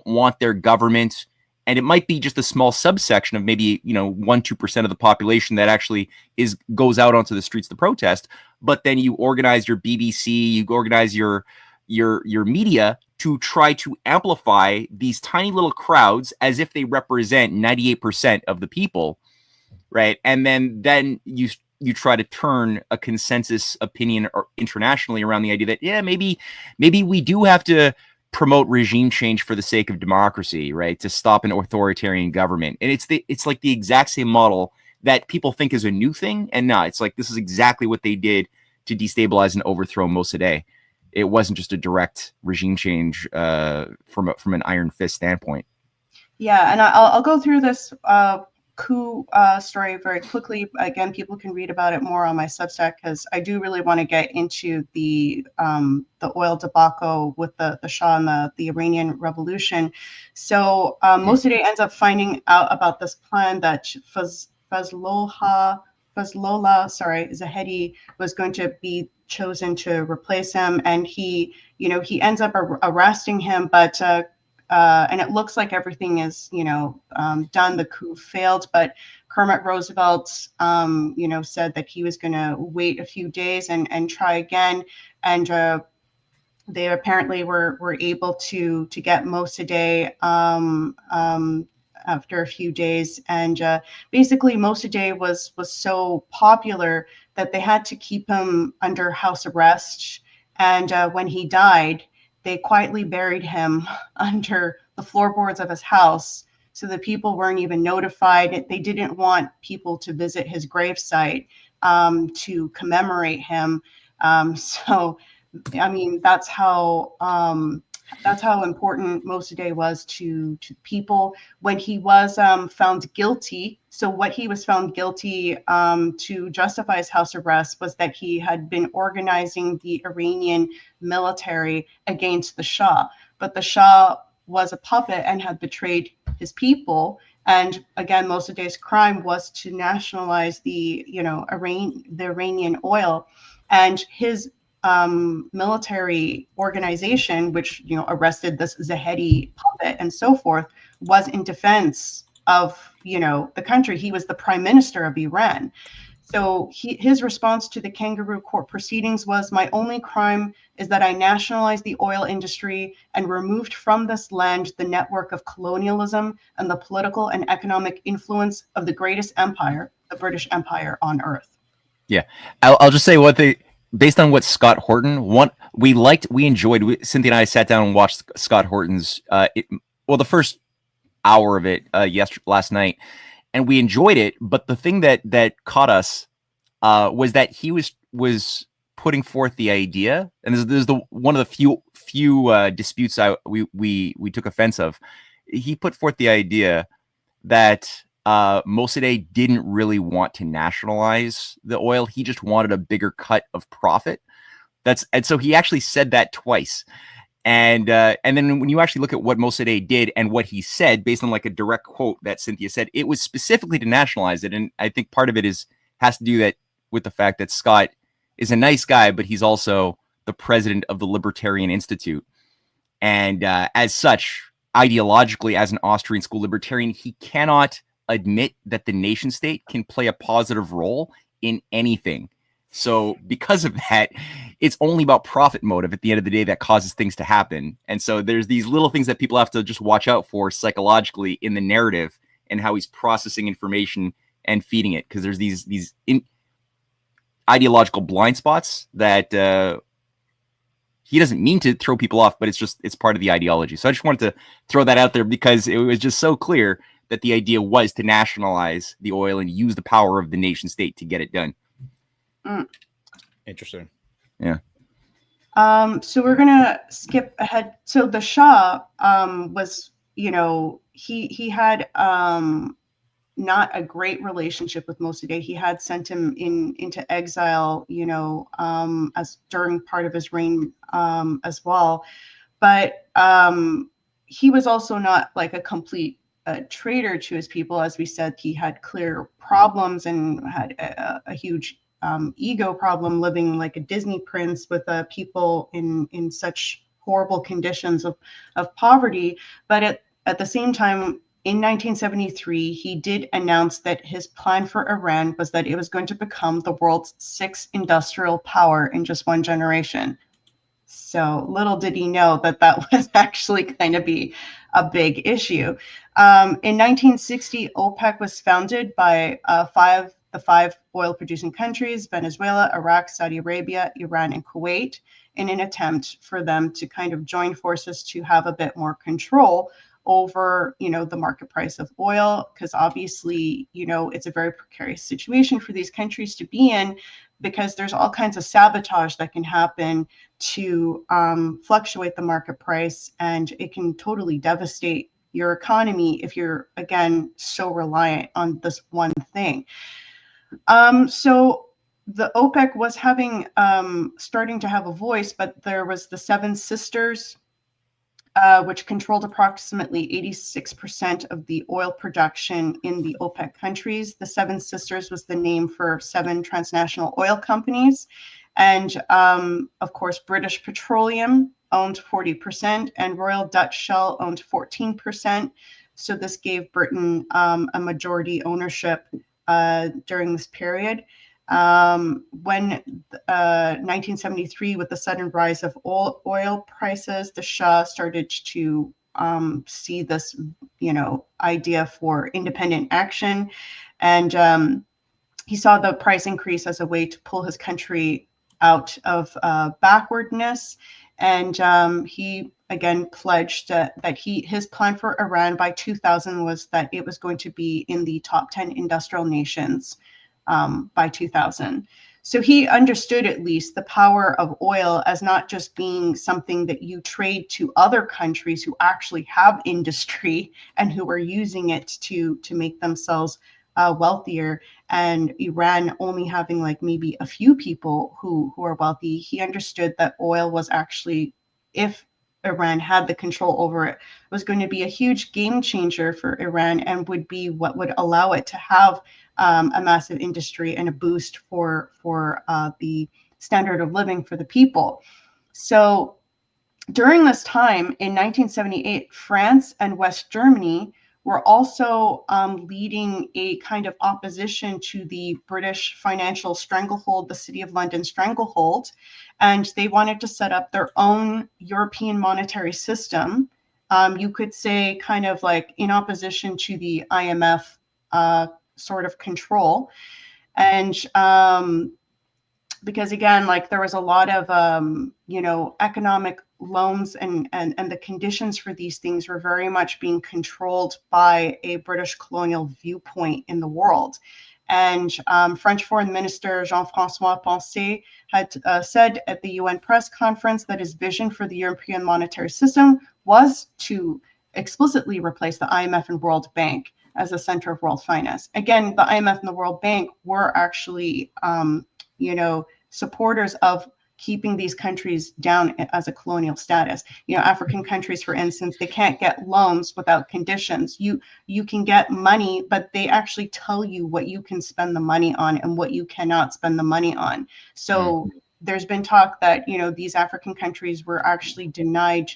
want their government. And it might be just a small subsection of maybe, 1-2% of the population that actually goes out onto the streets to protest. But then you organize your BBC, you organize your media to try to amplify these tiny little crowds as if they represent 98% of the people, right? And then you try to turn a consensus opinion or internationally around the idea that, maybe we do have to promote regime change for the sake of democracy, right? To stop an authoritarian government. And it's like the exact same model that people think is a new thing. And no, it's like, this is exactly what they did to destabilize and overthrow Mossadegh. It wasn't just a direct regime change from an iron fist standpoint. Yeah, and I'll go through this coup story very quickly. Again, people can read about it more on my Substack, because I do really want to get into the oil debacle with the Shah and the Iranian Revolution. So Mossadegh ends up finding out about this plan that Fazlollah Zahedi was going to be chosen to replace him, and he ends up arresting him, but and it looks like everything is done. The coup failed, but Kermit Roosevelt said that he was going to wait a few days and try again, and they apparently were able to get Mossadegh after a few days, and basically Mossadegh was so popular that they had to keep him under house arrest. And when he died, they quietly buried him under the floorboards of his house, so the people weren't even notified. They didn't want people to visit his gravesite to commemorate him. So, I mean, that's how important Mossadegh was to people. When he was found guilty, so what he was found guilty to justify his house arrest was that he had been organizing the Iranian military against the Shah. But the Shah was a puppet and had betrayed his people. And again, Mossadegh's crime was to nationalize the Iranian oil, and his military organization, which arrested this Zahedi puppet and so forth, was in defense of the country. He was the prime minister of Iran. So his response to the kangaroo court proceedings was, "My only crime is that I nationalized the oil industry and removed from this land the network of colonialism and the political and economic influence of the greatest empire, the British Empire on earth." Yeah, I'll just say one thing. Based on what Scott Horton, we enjoyed. Cynthia and I sat down and watched Scott Horton's, the first hour of it last night, and we enjoyed it. But the thing that caught us was that he was putting forth the idea, and this is the one of the few disputes we took offense of. He put forth the idea that Mossadegh didn't really want to nationalize the oil. He just wanted a bigger cut of profit. And so he actually said that twice. And then when you actually look at what Mossadegh did and what he said, based on like a direct quote that Cynthia said, it was specifically to nationalize it. And I think part of it has to do that with the fact that Scott is a nice guy, but he's also the president of the Libertarian Institute. And as such, ideologically, as an Austrian school libertarian, he cannot admit that the nation state can play a positive role in anything. So because of that, it's only about profit motive at the end of the day that causes things to happen. And so there's these little things that people have to just watch out for psychologically in the narrative and how he's processing information and feeding it. Because there's these ideological blind spots that he doesn't mean to throw people off, but it's part of the ideology. So I just wanted to throw that out there because it was just so clear that the idea was to nationalize the oil and use the power of the nation state to get it done. Interesting. Yeah. So we're gonna skip ahead. So the Shah was, he had not a great relationship with Mossadegh. He had sent him into exile, as during part of his reign as well. But he was also not like a complete traitor to his people. As we said, he had clear problems and had a huge ego problem, living like a Disney prince with people in such horrible conditions of poverty. But at the same time, in 1973, he did announce that his plan for Iran was that it was going to become the world's sixth industrial power in just one generation. So little did he know that was actually going to be a big issue. In 1960, OPEC was founded by the five oil-producing countries: Venezuela, Iraq, Saudi Arabia, Iran, and Kuwait, in an attempt for them to kind of join forces to have a bit more control over, the market price of oil, because obviously, it's a very precarious situation for these countries to be in, because there's all kinds of sabotage that can happen to fluctuate the market price, and it can totally devastate your economy if you're, again, so reliant on this one thing. So the OPEC was starting to have a voice, but there was the Seven Sisters, which controlled approximately 86% of the oil production in the OPEC countries. The Seven Sisters was the name for 7 transnational oil companies. And of course, British Petroleum owned 40% and Royal Dutch Shell owned 14%. So this gave Britain a majority ownership during this period. When 1973, with the sudden rise of oil prices, the Shah started to see this, idea for independent action, and he saw the price increase as a way to pull his country out of backwardness. And he again pledged that his plan for Iran by 2000 was that it was going to be in the top 10 industrial nations by 2000. So he understood at least the power of oil as not just being something that you trade to other countries who actually have industry and who are using it to make themselves wealthier, and Iran only having like maybe a few people who are wealthy. He understood that oil was actually, if Iran had the control over it, was going to be a huge game changer for Iran and would be what would allow it to have a massive industry and a boost for the standard of living for the people. So during this time in 1978, France and West Germany were also leading a kind of opposition to the British financial stranglehold, the City of London stranglehold, and they wanted to set up their own European monetary system. You could say kind of like in opposition to the IMF sort of control. And because again, like there was a lot of, economic loans and the conditions for these things were very much being controlled by a British colonial viewpoint in the world. And French Foreign Minister Jean-François Poncet had said at the UN press conference that his vision for the European monetary system was to explicitly replace the IMF and World Bank as the center of world finance. Again, the IMF and the World Bank were actually, supporters of keeping these countries down as a colonial status. African countries, for instance, they can't get loans without conditions. You can get money, but they actually tell you what you can spend the money on and what you cannot spend the money on. So there's been talk that, these African countries were actually denied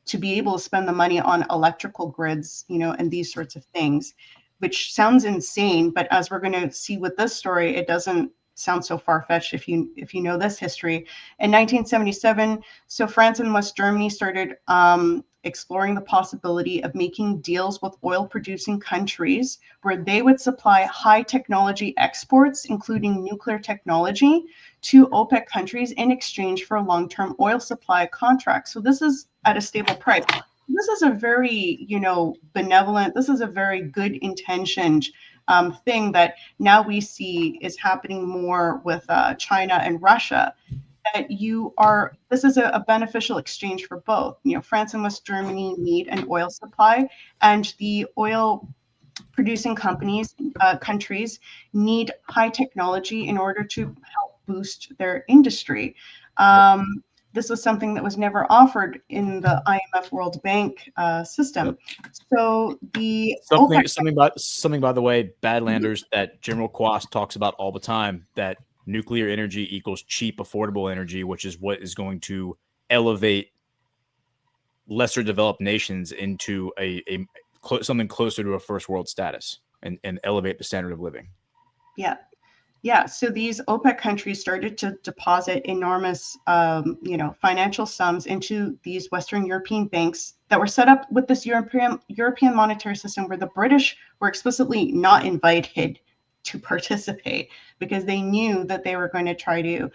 to be able to spend the money on electrical grids, and these sorts of things, which sounds insane. But as we're going to see with this story, it doesn't sound so far-fetched if you know this history. In 1977, so France and West Germany started exploring the possibility of making deals with oil-producing countries where they would supply high-technology exports, including nuclear technology, to OPEC countries in exchange for a long-term oil supply contract. So this is at a stable price. This is a very, benevolent, this is a very good intentioned thing that now we see is happening more with China and Russia. That this is a beneficial exchange for both. France and West Germany need an oil supply, and the oil producing countries need high technology in order to help boost their industry. This was something that was never offered in the IMF World Bank system. So something by the way, Badlanders, that General Quast talks about all the time, that nuclear energy equals cheap, affordable energy, which is what is going to elevate lesser developed nations into something closer to a first world status and elevate the standard of living. Yeah, so these OPEC countries started to deposit enormous, financial sums into these Western European banks that were set up with this European monetary system, where the British were explicitly not invited to participate because they knew that they were going to try to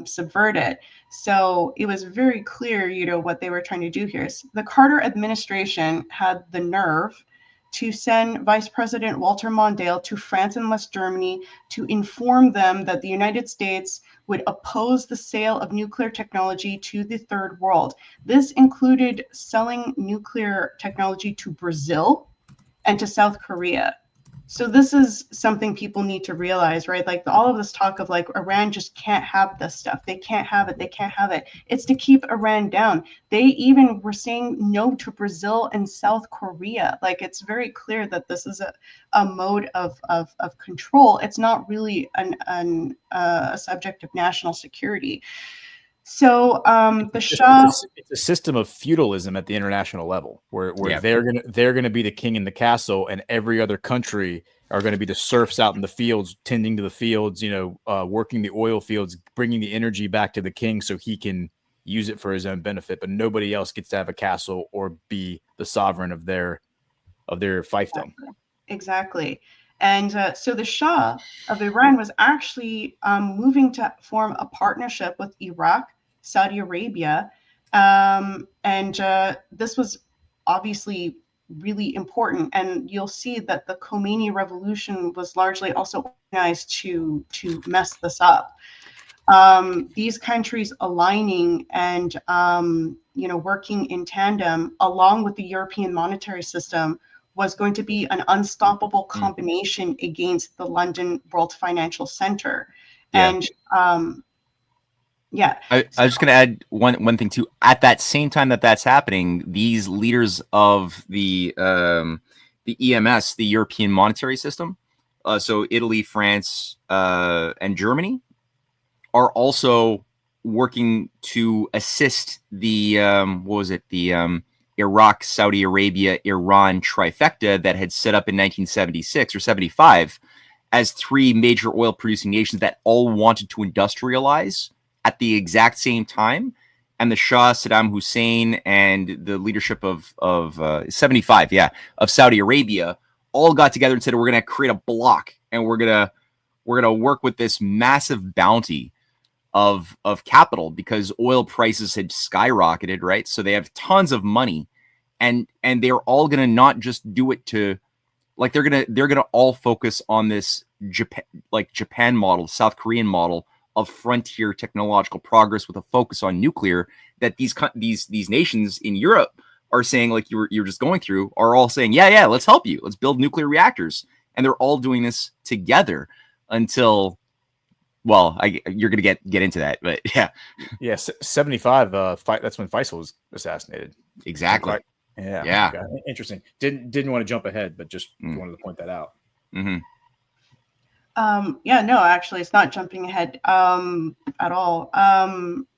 subvert it. So it was very clear, what they were trying to do here. So the Carter administration had the nerve to send Vice President Walter Montdale to France and West Germany to inform them that the United States would oppose the sale of nuclear technology to the third world. This included selling nuclear technology to Brazil and to South Korea. So this is something people need to realize, right? Like all of this talk of like Iran just can't have this stuff. They can't have it. They can't have it. It's to keep Iran down. They even were saying no to Brazil and South Korea. Like it's very clear that this is a mode of control. It's not really a subject of national security. So the Shah, it's a system of feudalism at the international level, where Yeah. they're gonna be the king in the castle, and every other country are going to be the serfs out in the fields, tending to the fields, working the oil fields, bringing the energy back to the king so he can use it for his own benefit. But nobody else gets to have a castle or be the sovereign of their fiefdom. Exactly. And so the Shah of Iran was actually moving to form a partnership with Iraq, Saudi Arabia. And this was obviously really important. And you'll see that the Khomeini revolution was largely also organized to mess this up. These countries aligning and working in tandem along with the European monetary system was going to be an unstoppable combination against the London World Financial Center. Yeah. And I was just going to add one thing too. At that same time that's happening, these leaders of the EMS, the European Monetary System, so Italy, France, and Germany, are also working to assist the Iraq, Saudi Arabia, Iran trifecta that had set up in 1976 or 75 as three major oil producing nations that all wanted to industrialize at the exact same time. And the Shah, Saddam Hussein, and the leadership of 75, of Saudi Arabia all got together and said, we're going to create a block, and we're going to work with this massive bounty of capital, because oil prices had skyrocketed, right? So they have tons of money, and they're all going to not just do it to, like, they're going to all focus on this Japan model, South Korean model of frontier technological progress with a focus on nuclear, that these nations in Europe are saying, like you were just going through, are all saying, yeah, let's help you. Let's build nuclear reactors. And they're all doing this together until, well, you're going to get into that, but yeah. Yeah, 75, that's when Faisal was assassinated. Exactly. Yeah. Okay. Interesting. Didn't want to jump ahead, but just wanted to point that out. Mm-hmm. No, actually, it's not jumping ahead at all.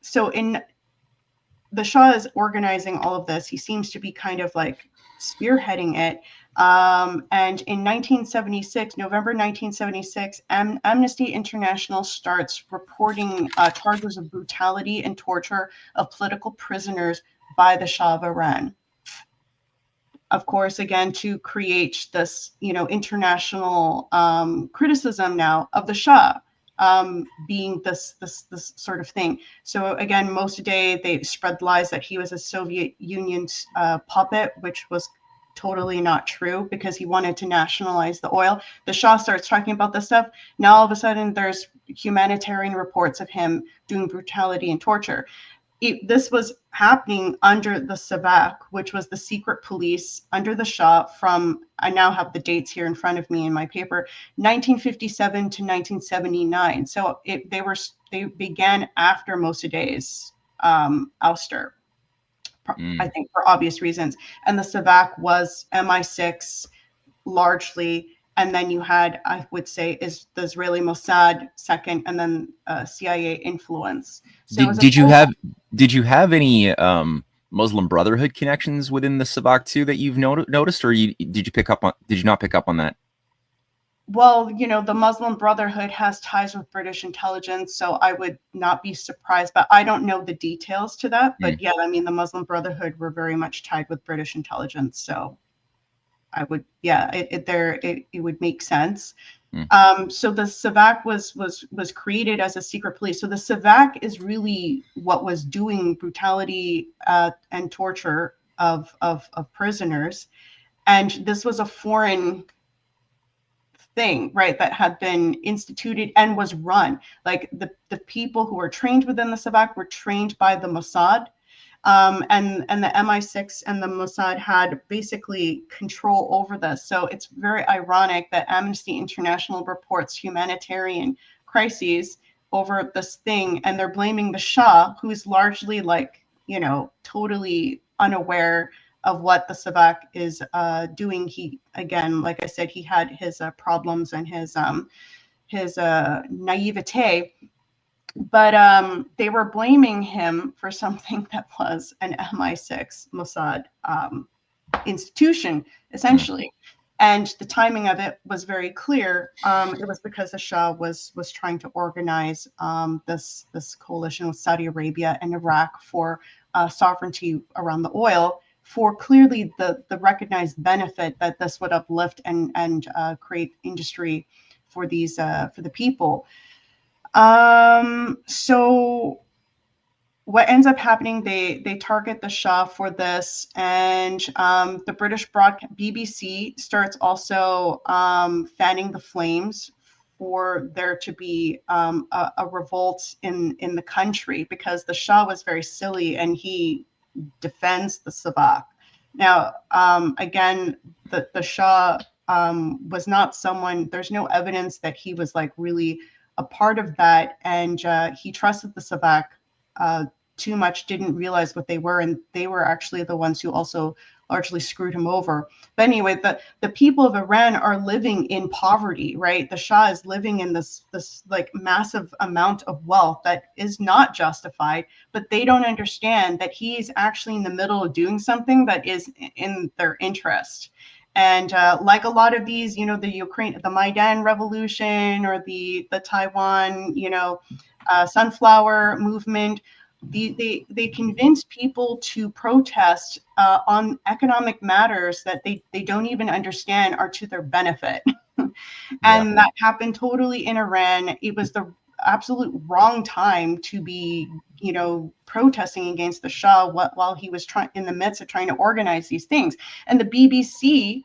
So in the Shah is organizing all of this. He seems to be kind of like spearheading it. And in 1976, November 1976, Amnesty International starts reporting charges of brutality and torture of political prisoners by the Shah of Iran. Of course, again, to create this, international criticism now of the Shah being this sort of thing. So again, most today they spread lies that he was a Soviet Union's puppet, which was totally not true, because he wanted to nationalize the oil. The Shah starts talking about this stuff. Now all of a sudden there's humanitarian reports of him doing brutality and torture. This was happening under the Savak, which was the secret police under the Shah from, I now have the dates here in front of me in my paper, 1957 to 1979. So they began after Mossadegh's ouster, I think for obvious reasons. And the Savak was MI6 largely, and then you had, I would say, is the Israeli Mossad second, and then CIA influence. So did you have any Muslim Brotherhood connections within the Savak too that you've noticed, or did you not pick up on that? Well, the Muslim Brotherhood has ties with British intelligence, so I would not be surprised, but I don't know the details to that. But yeah, I mean, the Muslim Brotherhood were very much tied with British intelligence, so I would, it would make sense. So the Savak was created as a secret police. So the Savak is really what was doing brutality and torture of prisoners, and this was a foreign thing, right, that had been instituted and was run. Like the people who were trained within the Savak were trained by the Mossad. And the MI6 and the Mossad had basically control over this. So it's very ironic that Amnesty International reports humanitarian crises over this thing, and they're blaming the Shah, who is largely totally unaware of what the Savak is doing. He, again, like I said, he had his problems and his naivete. But they were blaming him for something that was an MI6 Mossad institution, essentially. And the timing of it was very clear. It was because the Shah was trying to organize this coalition with Saudi Arabia and Iraq for sovereignty around the oil. for clearly the recognized benefit that this would uplift and create industry for these for the people. So what ends up happening, they target the Shah for this, and the British BBC starts also fanning the flames for there to be a revolt in the country, because the Shah was very silly and he defends the Sabak. Now, again, the Shah was not someone, there's no evidence that he was like really a part of that, and he trusted the Sabak too much, didn't realize what they were, and they were actually the ones who also largely screwed him over. But anyway, the people of Iran are living in poverty, right? The Shah is living in this like massive amount of wealth that is not justified, but they don't understand that he's actually in the middle of doing something that is in their interest. And like a lot of these, you know, the Maidan revolution or the Taiwan, you know, sunflower movement, they convince people to protest on economic matters that they don't even understand are to their benefit. And that happened totally in Iran. It was the absolute wrong time to be, you know, protesting against the Shah while he was in the midst of trying to organize these things. And the BBC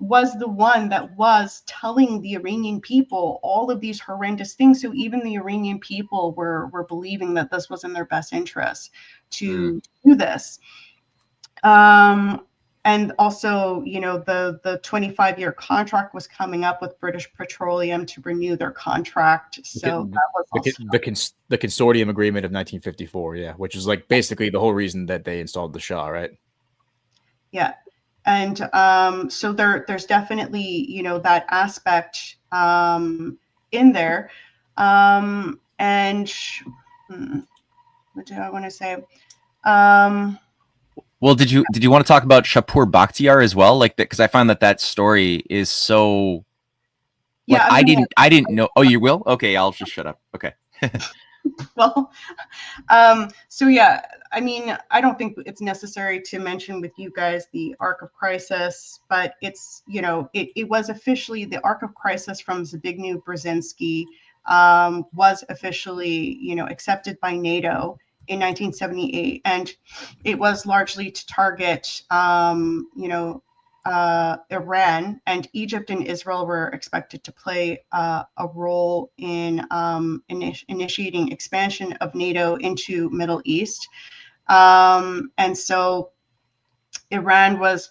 was the one that was telling the Iranian people all of these horrendous things. So even the Iranian people were believing that this was in their best interest to do this. And also, you know, the 25-year contract was coming up with British Petroleum to renew their contract. So that was also the consortium agreement of 1954, yeah, which is like basically the whole reason that they installed the Shah, right? Yeah. And so there's definitely, you know, that aspect in there. And what do I want to say? Well, did you want to talk about Shapor Baktiar as well? Like that, because I find that story is so. Like, yeah, I didn't know. Oh, you will? Okay, I'll just shut up. Okay. Well, so yeah, I mean, I don't think it's necessary to mention with you guys the Arc of Crisis, but it's, you know, it was officially the Arc of Crisis from Zbigniew Brzezinski was officially, you know, accepted by NATO in 1978, and it was largely to target, you know, Iran, and Egypt and Israel were expected to play a role in initiating expansion of NATO into Middle East, and so Iran was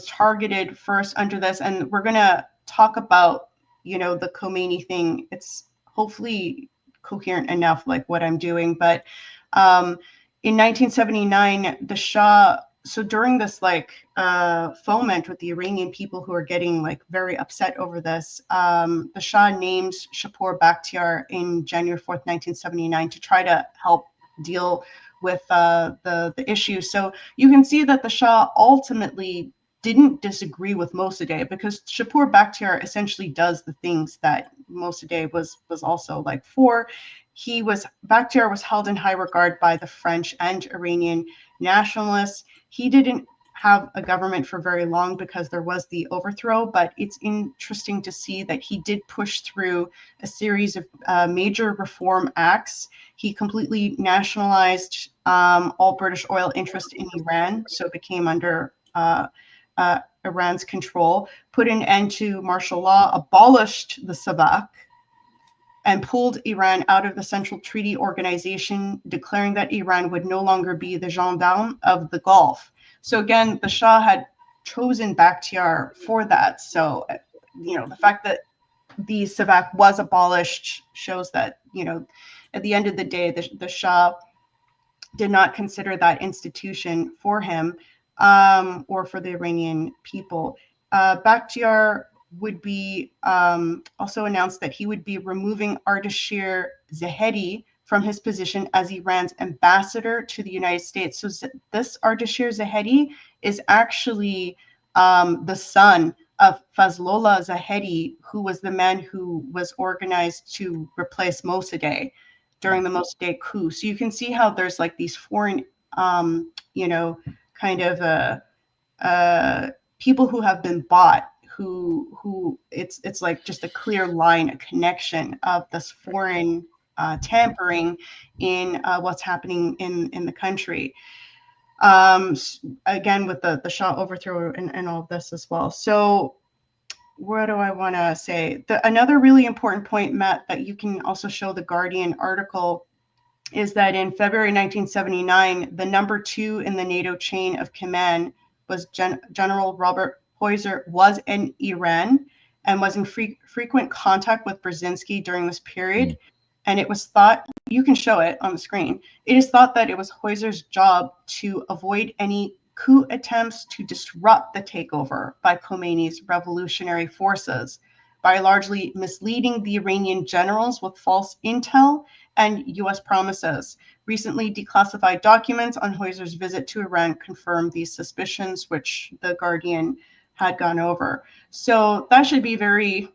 targeted first under this. And we're gonna talk about, you know, the Khomeini thing. It's hopefully coherent enough, like what I'm doing, but in 1979, the Shah. So during this like foment with the Iranian people who are getting like very upset over this, the Shah names Shapor Baktiar in January 4th, 1979 to try to help deal with the issue. So you can see that the Shah ultimately didn't disagree with Mossadegh, because Shapor Baktiar essentially does the things that Mossadegh was also like for. Baktiar was held in high regard by the French and Iranian nationalists. He didn't have a government for very long because there was the overthrow, but it's interesting to see that he did push through a series of major reform acts. He completely nationalized all British oil interest in Iran, so it became under Iran's control, put an end to martial law, abolished the Sabak, and pulled Iran out of the Central Treaty Organization, declaring that Iran would no longer be the gendarme of the Gulf. So again, the Shah had chosen Baktiar for that. So, you know, the fact that the Sabak was abolished shows that, you know, at the end of the day, the Shah did not consider that institution for him or for the Iranian people. Baktiar would be also announced that he would be removing Ardashir Zahedi from his position as Iran's ambassador to the United States. So this Ardashir Zahedi is actually the son of Fazlollah Zahedi, who was the man who was organized to replace Mossadegh during the Mossadegh coup. So you can see how there's like these foreign, you know, kind of people who have been bought, who it's like just a clear line, a connection of this foreign tampering in what's happening in the country. Again, with the Shah overthrow and all of this as well. So what do I want to say? Another really important point, Matt, that you can also show the Guardian article is that in February 1979, the number 2 in the NATO chain of command was General Robert Heuser, was in Iran and was in frequent contact with Brzezinski during this period. And it was thought, you can show it on the screen, it is thought that it was Heuser's job to avoid any coup attempts to disrupt the takeover by Khomeini's revolutionary forces by largely misleading the Iranian generals with false intel and U.S. promises. Recently declassified documents on Heuser's visit to Iran confirmed these suspicions, which the Guardian had gone over. So that should be very,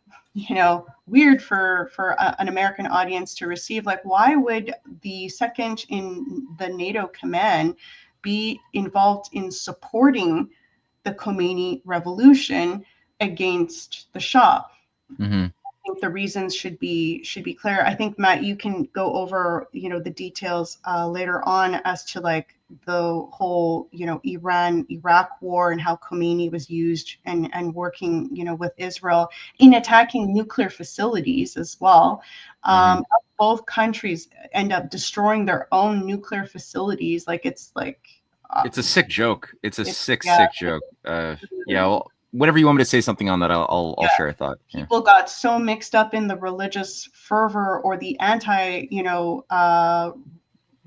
weird for an American audience to receive. Like, why would the second in the NATO command be involved in supporting the Khomeini revolution against the Shah? Mm-hmm. I think the reasons should be clear. I think, Matt, you can go over the details later on as to like the whole Iran-Iraq war and how Khomeini was used and working with Israel in attacking nuclear facilities as well. Both countries end up destroying their own nuclear facilities. Like it's a sick joke. It's a sick joke. Well, whenever you want me to say something on that, I'll share a thought. People got so mixed up in the religious fervor or the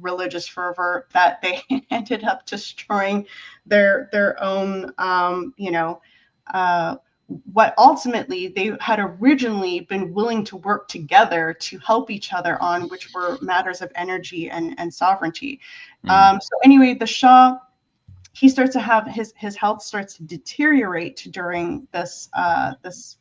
religious fervor that they ended up destroying their own what ultimately they had originally been willing to work together to help each other on, which were matters of energy and sovereignty. So anyway, the Shah, he starts to have his health starts to deteriorate during this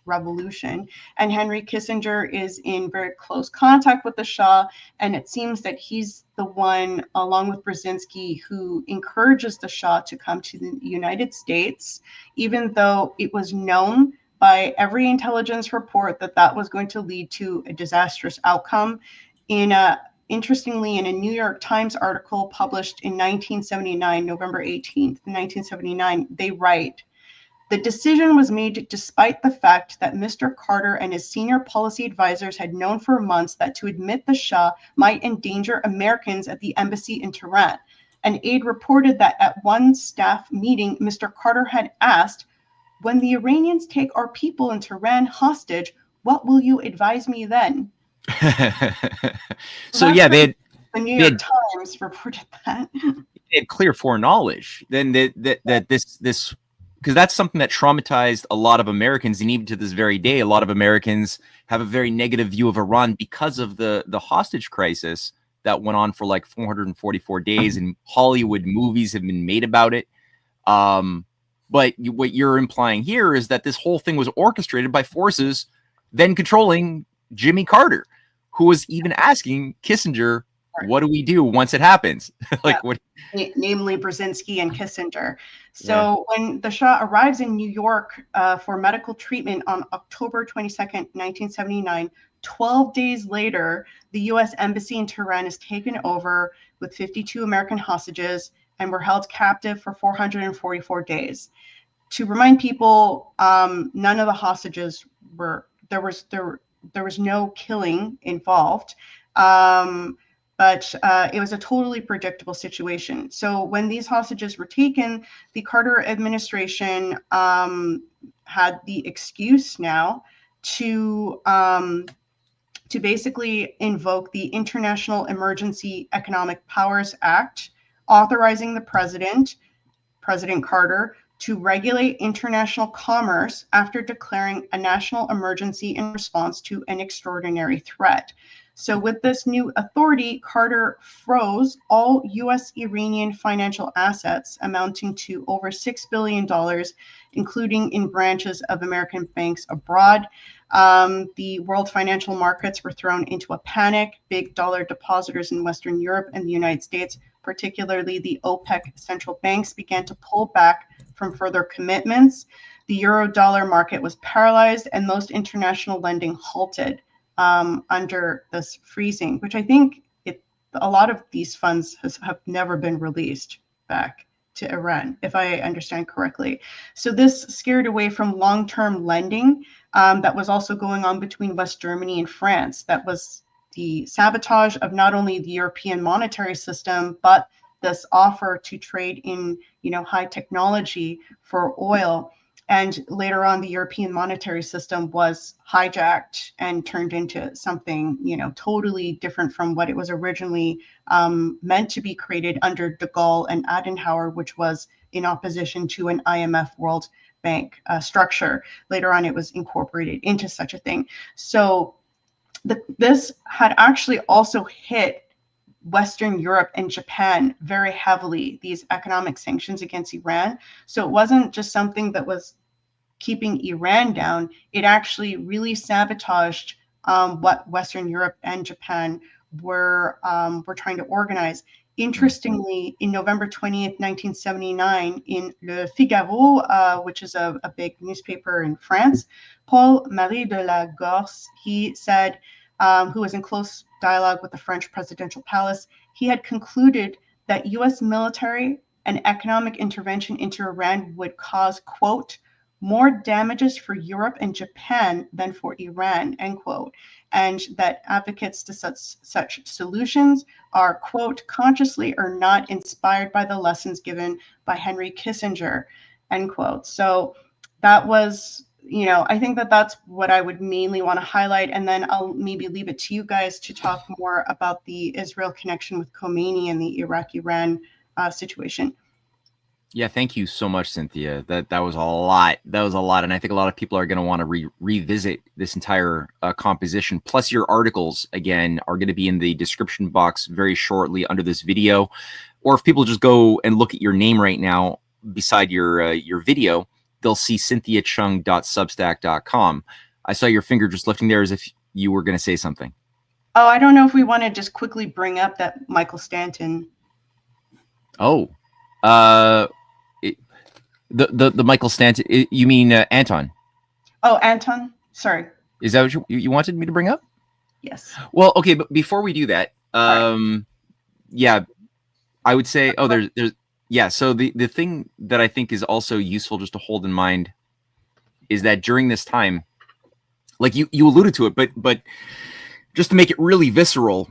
revolution, and Henry Kissinger is in very close contact with the Shah, and it seems that he's the one, along with Brzezinski, who encourages the Shah to come to the United States, even though it was known by every intelligence report that was going to lead to a disastrous outcome. Interestingly, in a New York Times article published in 1979, November 18th, 1979, they write, "The decision was made despite the fact that Mr. Carter and his senior policy advisors had known for months that to admit the Shah might endanger Americans at the embassy in Tehran. An aide reported that at one staff meeting, Mr. Carter had asked, 'When the Iranians take our people in Tehran hostage, what will you advise me then?'" So yeah, the New York Times reported that. They had clear foreknowledge then that this because that's something that traumatized a lot of Americans, and even to this very day, a lot of Americans have a very negative view of Iran because of the hostage crisis that went on for like 444 days, and Hollywood movies have been made about it. But what you're implying here is that this whole thing was orchestrated by forces then controlling Jimmy Carter, who was even asking Kissinger, what do we do once it happens? What? Namely Brzezinski and Kissinger. So when the Shah arrives in New York for medical treatment on October 22nd, 1979, 12 days later, the U.S. Embassy in Tehran is taken over with 52 American hostages and were held captive for 444 days. To remind people, none of the hostages there was no killing involved, but it was a totally predictable situation. So when these hostages were taken, the Carter administration had the excuse now to basically invoke the International Emergency Economic Powers Act, authorizing the President Carter, to regulate international commerce after declaring a national emergency in response to an extraordinary threat. So with this new authority, Carter froze all U.S. Iranian financial assets amounting to over $6 billion, including in branches of American banks abroad. The world financial markets were thrown into a panic. Big dollar depositors in Western Europe and the United States particularly the OPEC central banks, began to pull back from further commitments. The euro-dollar market was paralyzed, and most international lending halted under this freezing, which I think a lot of these funds have never been released back to Iran, if I understand correctly. So this scared away from long-term lending that was also going on between West Germany and France. That was the sabotage of not only the European monetary system, but this offer to trade in, high technology for oil. And later on, the European monetary system was hijacked and turned into something, totally different from what it was originally meant to be created under de Gaulle and Adenauer, which was in opposition to an IMF World Bank structure. Later on, it was incorporated into such a thing. So this had actually also hit Western Europe and Japan very heavily, these economic sanctions against Iran. So it wasn't just something that was keeping Iran down. It actually really sabotaged what Western Europe and Japan were trying to organize. Interestingly, in November 20th, 1979, in Le Figaro, which is a big newspaper in France, Paul-Marie de la Gorce, he said, who was in close dialogue with the French presidential palace, he had concluded that U.S. military and economic intervention into Iran would cause, quote, more damages for Europe and Japan than for Iran, end quote, and that advocates to such solutions are, quote, consciously or not inspired by the lessons given by Henry Kissinger, end quote. So that was, I think that's what I would mainly want to highlight, and then I'll maybe leave it to you guys to talk more about the Israel connection with Khomeini and the Iraq-Iran situation. Yeah, thank you so much, Cynthia. That was a lot. And I think a lot of people are going to want to revisit this entire composition. Plus, your articles, again, are going to be in the description box very shortly under this video. Or if people just go and look at your name right now beside your video, they'll see cynthiachung.substack.com. I saw your finger just lifting there as if you were going to say something. Oh, I don't know if we want to just quickly bring up that Michael Stanton. Oh, the Michael Stanton. You mean Anton? Oh, Anton. Sorry. Is that what you wanted me to bring up? Yes. Well, okay, but before we do that, yeah, I would say, there's yeah. So the thing that I think is also useful just to hold in mind is that during this time, like you alluded to it, but just to make it really visceral,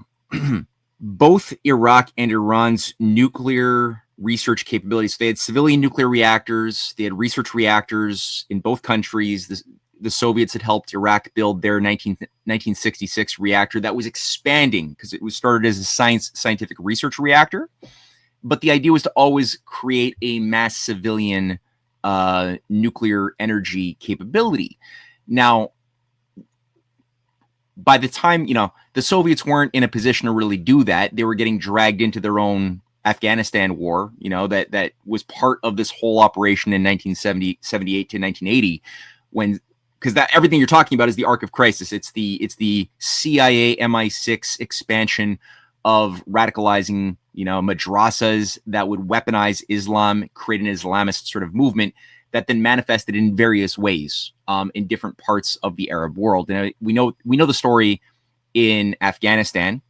both Iraq and Iran's nuclear research capabilities. So they had civilian nuclear reactors. They had research reactors in both countries. The Soviets had helped Iraq build their 1966 reactor that was expanding because it was started as a scientific research reactor. But the idea was to always create a mass civilian nuclear energy capability. Now, by the time, the Soviets weren't in a position to really do that, they were getting dragged into their own Afghanistan war, that was part of this whole operation in 1978 to 1980, because that everything you're talking about is the arc of crisis. It's the CIA MI6 expansion of radicalizing, madrasas that would weaponize Islam, create an Islamist sort of movement that then manifested in various ways in different parts of the Arab world. And we know the story in Afghanistan.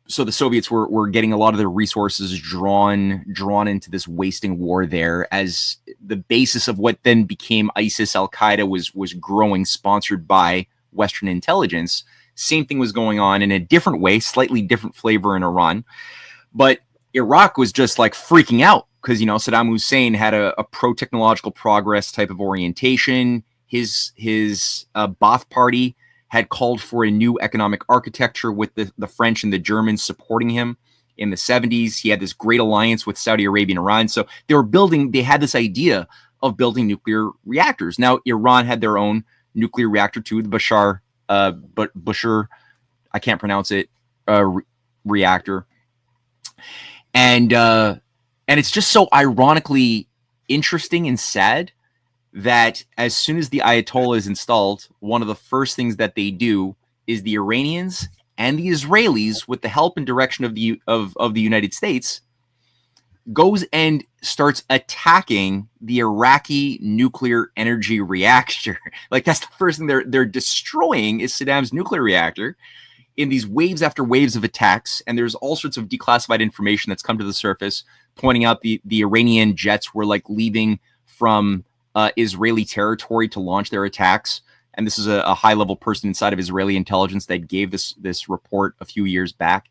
So the Soviets were getting a lot of their resources drawn into this wasting war there, as the basis of what then became ISIS, Al-Qaeda was growing, sponsored by Western intelligence. Same thing was going on in a different way, slightly different flavor in Iran. But Iraq was just like freaking out because, Saddam Hussein had a pro-technological progress type of orientation. His Ba'ath Party had called for a new economic architecture with the French and the Germans supporting him in the 70s. He had this great alliance with Saudi Arabia and Iran. So they had this idea of building nuclear reactors. Now, Iran had their own nuclear reactor too, the Bushehr, I can't pronounce it, reactor. And it's just so ironically interesting and sad that as soon as the Ayatollah is installed, one of the first things that they do is the Iranians and the Israelis, with the help and direction of the United States, goes and starts attacking the Iraqi nuclear energy reactor. Like, that's the first thing they're destroying is Saddam's nuclear reactor in these waves after waves of attacks. And there's all sorts of declassified information that's come to the surface, pointing out the Iranian jets were like leaving from Israeli territory to launch their attacks. And this is a high-level person inside of Israeli intelligence that gave this report a few years back.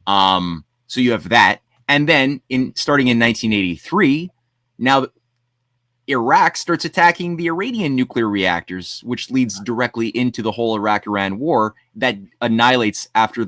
So you have that. And then starting in 1983, now Iraq starts attacking the Iranian nuclear reactors, which leads directly into the whole Iraq-Iran war that annihilates after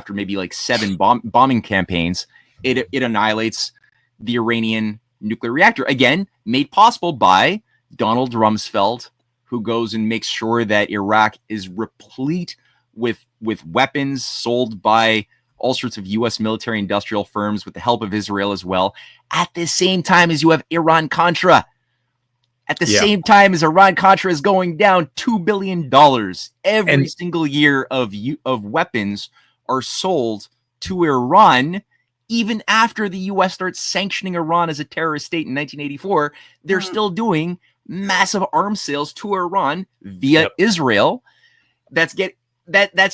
maybe like 7 bombing campaigns. It annihilates the Iranian nuclear reactor, again, made possible by Donald Rumsfeld, who goes and makes sure that Iraq is replete with weapons sold by all sorts of U.S. military industrial firms with the help of Israel as well. At the same time as you have Iran-Contra. At the same time as Iran-Contra is going down $2 billion. Every single year of weapons are sold to Iran. Even after the U.S. starts sanctioning Iran as a terrorist state in 1984, they're still doing massive arms sales to Iran via Israel. That's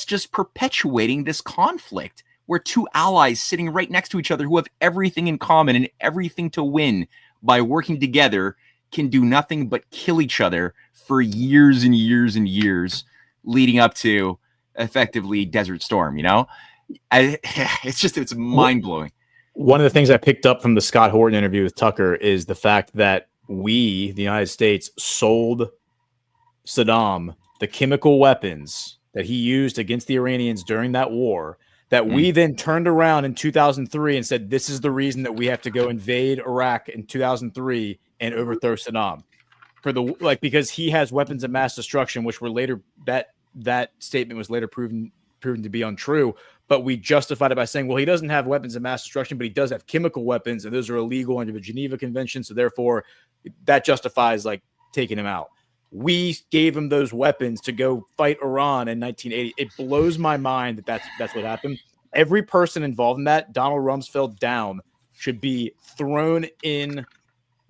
just perpetuating this conflict where two allies sitting right next to each other who have everything in common and everything to win by working together can do nothing but kill each other for years and years and years, leading up to effectively Desert Storm. It's mind-blowing. One of the things I picked up from the Scott Horton interview with Tucker is the fact that we, the United States, sold Saddam the chemical weapons that he used against the Iranians during that war, that we then turned around in 2003 and said, this is the reason that we have to go invade Iraq in 2003 and overthrow Saddam because he has weapons of mass destruction, which were later that statement was later proven to be untrue. But we justified it by saying, well, he doesn't have weapons of mass destruction, but he does have chemical weapons, and those are illegal under the Geneva Convention. So therefore, that justifies like taking him out. We gave him those weapons to go fight Iran in 1980. It blows my mind that that's what happened. Every person involved in that, Donald Rumsfeld down, should be thrown in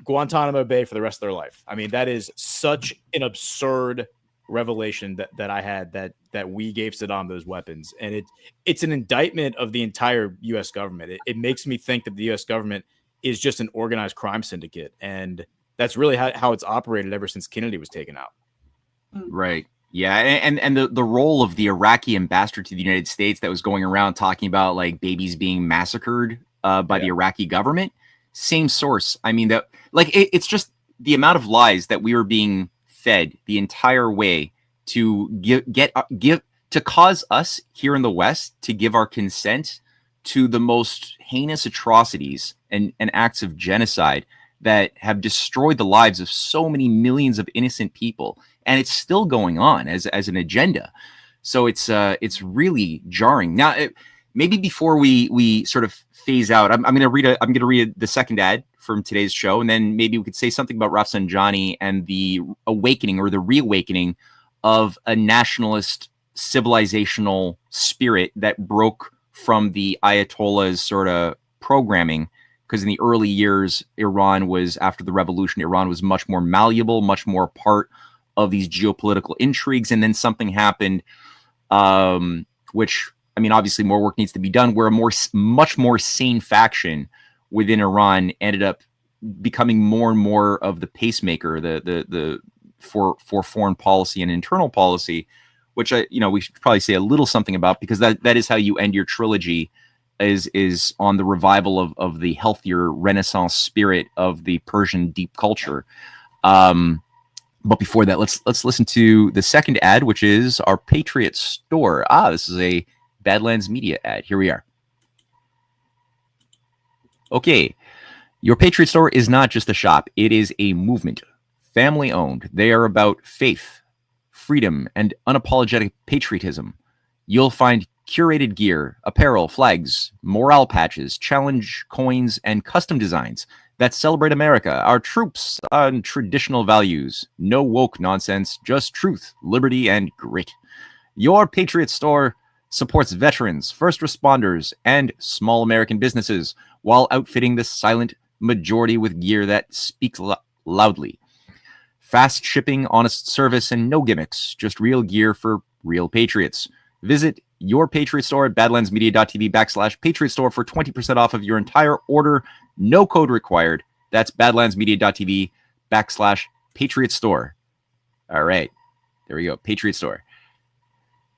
Guantanamo Bay for the rest of their life. I mean, that is such an absurd revelation that I had that we gave Saddam those weapons. And it's an indictment of the entire U.S. government. It makes me think that the U.S. government is just an organized crime syndicate. And that's really how it's operated ever since Kennedy was taken out. Right. Yeah. And the role of the Iraqi ambassador to the United States that was going around talking about like babies being massacred by the Iraqi government. Same source. I mean, that like it's just the amount of lies that we were being fed the entire way to give to cause us here in the West to give our consent to the most heinous atrocities and acts of genocide that have destroyed the lives of so many millions of innocent people, and it's still going on as an agenda. So it's really jarring. Now, maybe before we sort of phase out, I'm going to read the second ad from today's show, and then maybe we could say something about Rafsanjani and the awakening or the reawakening of a nationalist civilizational spirit that broke from the Ayatollah's sort of programming. Because in the early years, after the revolution, Iran was much more malleable, much more part of these geopolitical intrigues. And then something happened, which, I mean, obviously more work needs to be done, where a much more sane faction within Iran ended up becoming more and more of the pacemaker, for foreign policy and internal policy, which we should probably say a little something about, because that is how you end your trilogy. Is on the revival of the healthier Renaissance spirit of the Persian deep culture. But before that, let's listen to the second ad, which is our Patriot Store. This is a Badlands Media ad. Here we are. Okay, your Patriot Store is not just a shop; it is a movement, family owned. They are about faith, freedom, and unapologetic patriotism. You'll find curated gear, apparel, flags, morale patches, challenge coins, and custom designs that celebrate America, our troops, and traditional values. No woke nonsense, just truth, liberty, and grit. Your Patriot Store supports veterans, first responders, and small American businesses while outfitting the silent majority with gear that speaks loudly. Fast shipping, honest service, and no gimmicks, just real gear for real patriots. Visit your Patriot Store at badlandsmedia.tv/Patriot Store for 20% off of your entire order. No code required. That's badlandsmedia.tv/Patriot Store. All right. There we go. Patriot Store.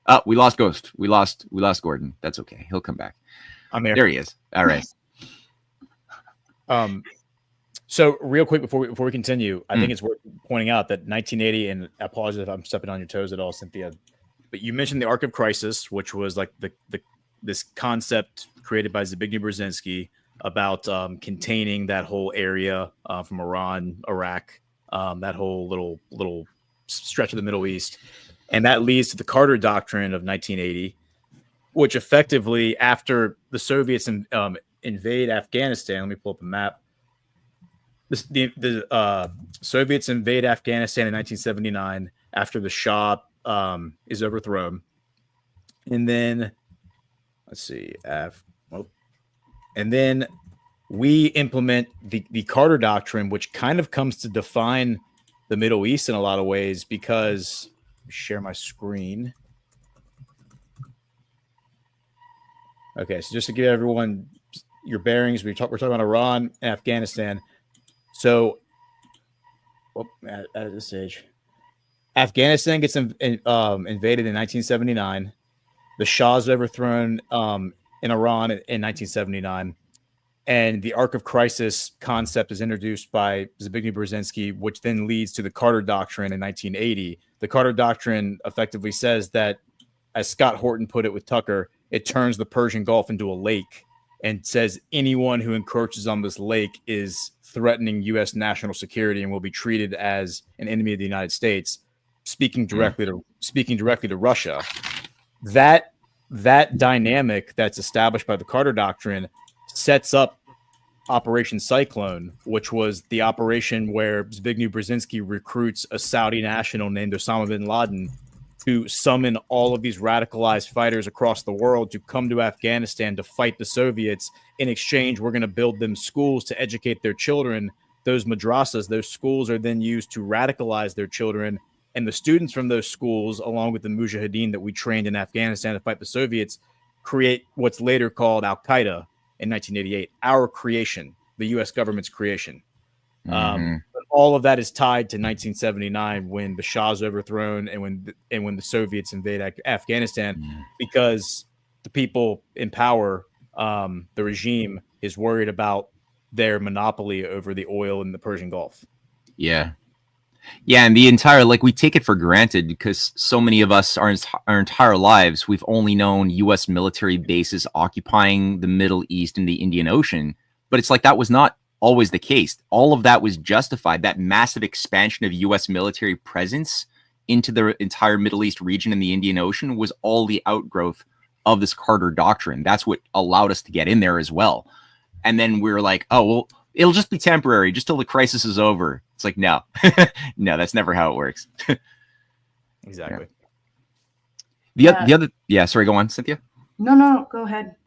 Oh, we lost Ghost. We lost Gordon. That's okay. He'll come back. I'm here. There he is. All right. So real quick before we continue, I think it's worth pointing out that 1980, and I apologize if I'm stepping on your toes at all, Cynthia, but you mentioned the Ark of Crisis, which was like this concept created by Zbigniew Brzezinski about containing that whole area from Iran, Iraq, that whole little stretch of the Middle East. And that leads to the Carter Doctrine of 1980, which effectively, after the Soviets invade Afghanistan, let me pull up a map. The Soviets invade Afghanistan in 1979 after the Shah is overthrown. And then, let's see, and then we implement the Carter Doctrine, which kind of comes to define the Middle East in a lot of ways, because share my screen. Okay, so just to give everyone your bearings, we're talking about Iran and Afghanistan. So, at this stage, Afghanistan gets invaded in 1979. The Shah is overthrown in Iran in 1979. And the Ark of Crisis concept is introduced by Zbigniew Brzezinski, which then leads to the Carter Doctrine in 1980. The Carter Doctrine effectively says that, as Scott Horton put it with Tucker, it turns the Persian Gulf into a lake and says anyone who encroaches on this lake is threatening U.S. national security and will be treated as an enemy of the United States. Speaking directly to Russia, that dynamic that's established by the Carter Doctrine sets up Operation Cyclone, which was the operation where Zbigniew Brzezinski recruits a Saudi national named Osama bin Laden to summon all of these radicalized fighters across the world to come to Afghanistan to fight the Soviets. In exchange, we're going to build them schools to educate their children. Those madrasas, those schools, are then used to radicalize their children. And the students from those schools, along with the mujahideen that we trained in Afghanistan to fight the Soviets, create what's later called Al-Qaeda in 1988, our creation, the U.S. government's creation. But all of that is tied to 1979 when the Shah's overthrown and when the Soviets invade Afghanistan, because the people in power, the regime, is worried about their monopoly over the oil in the Persian Gulf. Yeah. Yeah, and the entire, like, we take it for granted because so many of us, our entire lives, we've only known U.S. military bases occupying the Middle East and the Indian Ocean. But it's like that was not always the case. All of that was justified. That massive expansion of U.S. military presence into the entire Middle East region and the Indian Ocean was all the outgrowth of this Carter Doctrine. That's what allowed us to get in there as well. And then we're like, oh, well, it'll just be temporary, just till the crisis is over. It's like, no, no, that's never how it works. Exactly. Yeah. The other, sorry, go on, Cynthia. No, go ahead.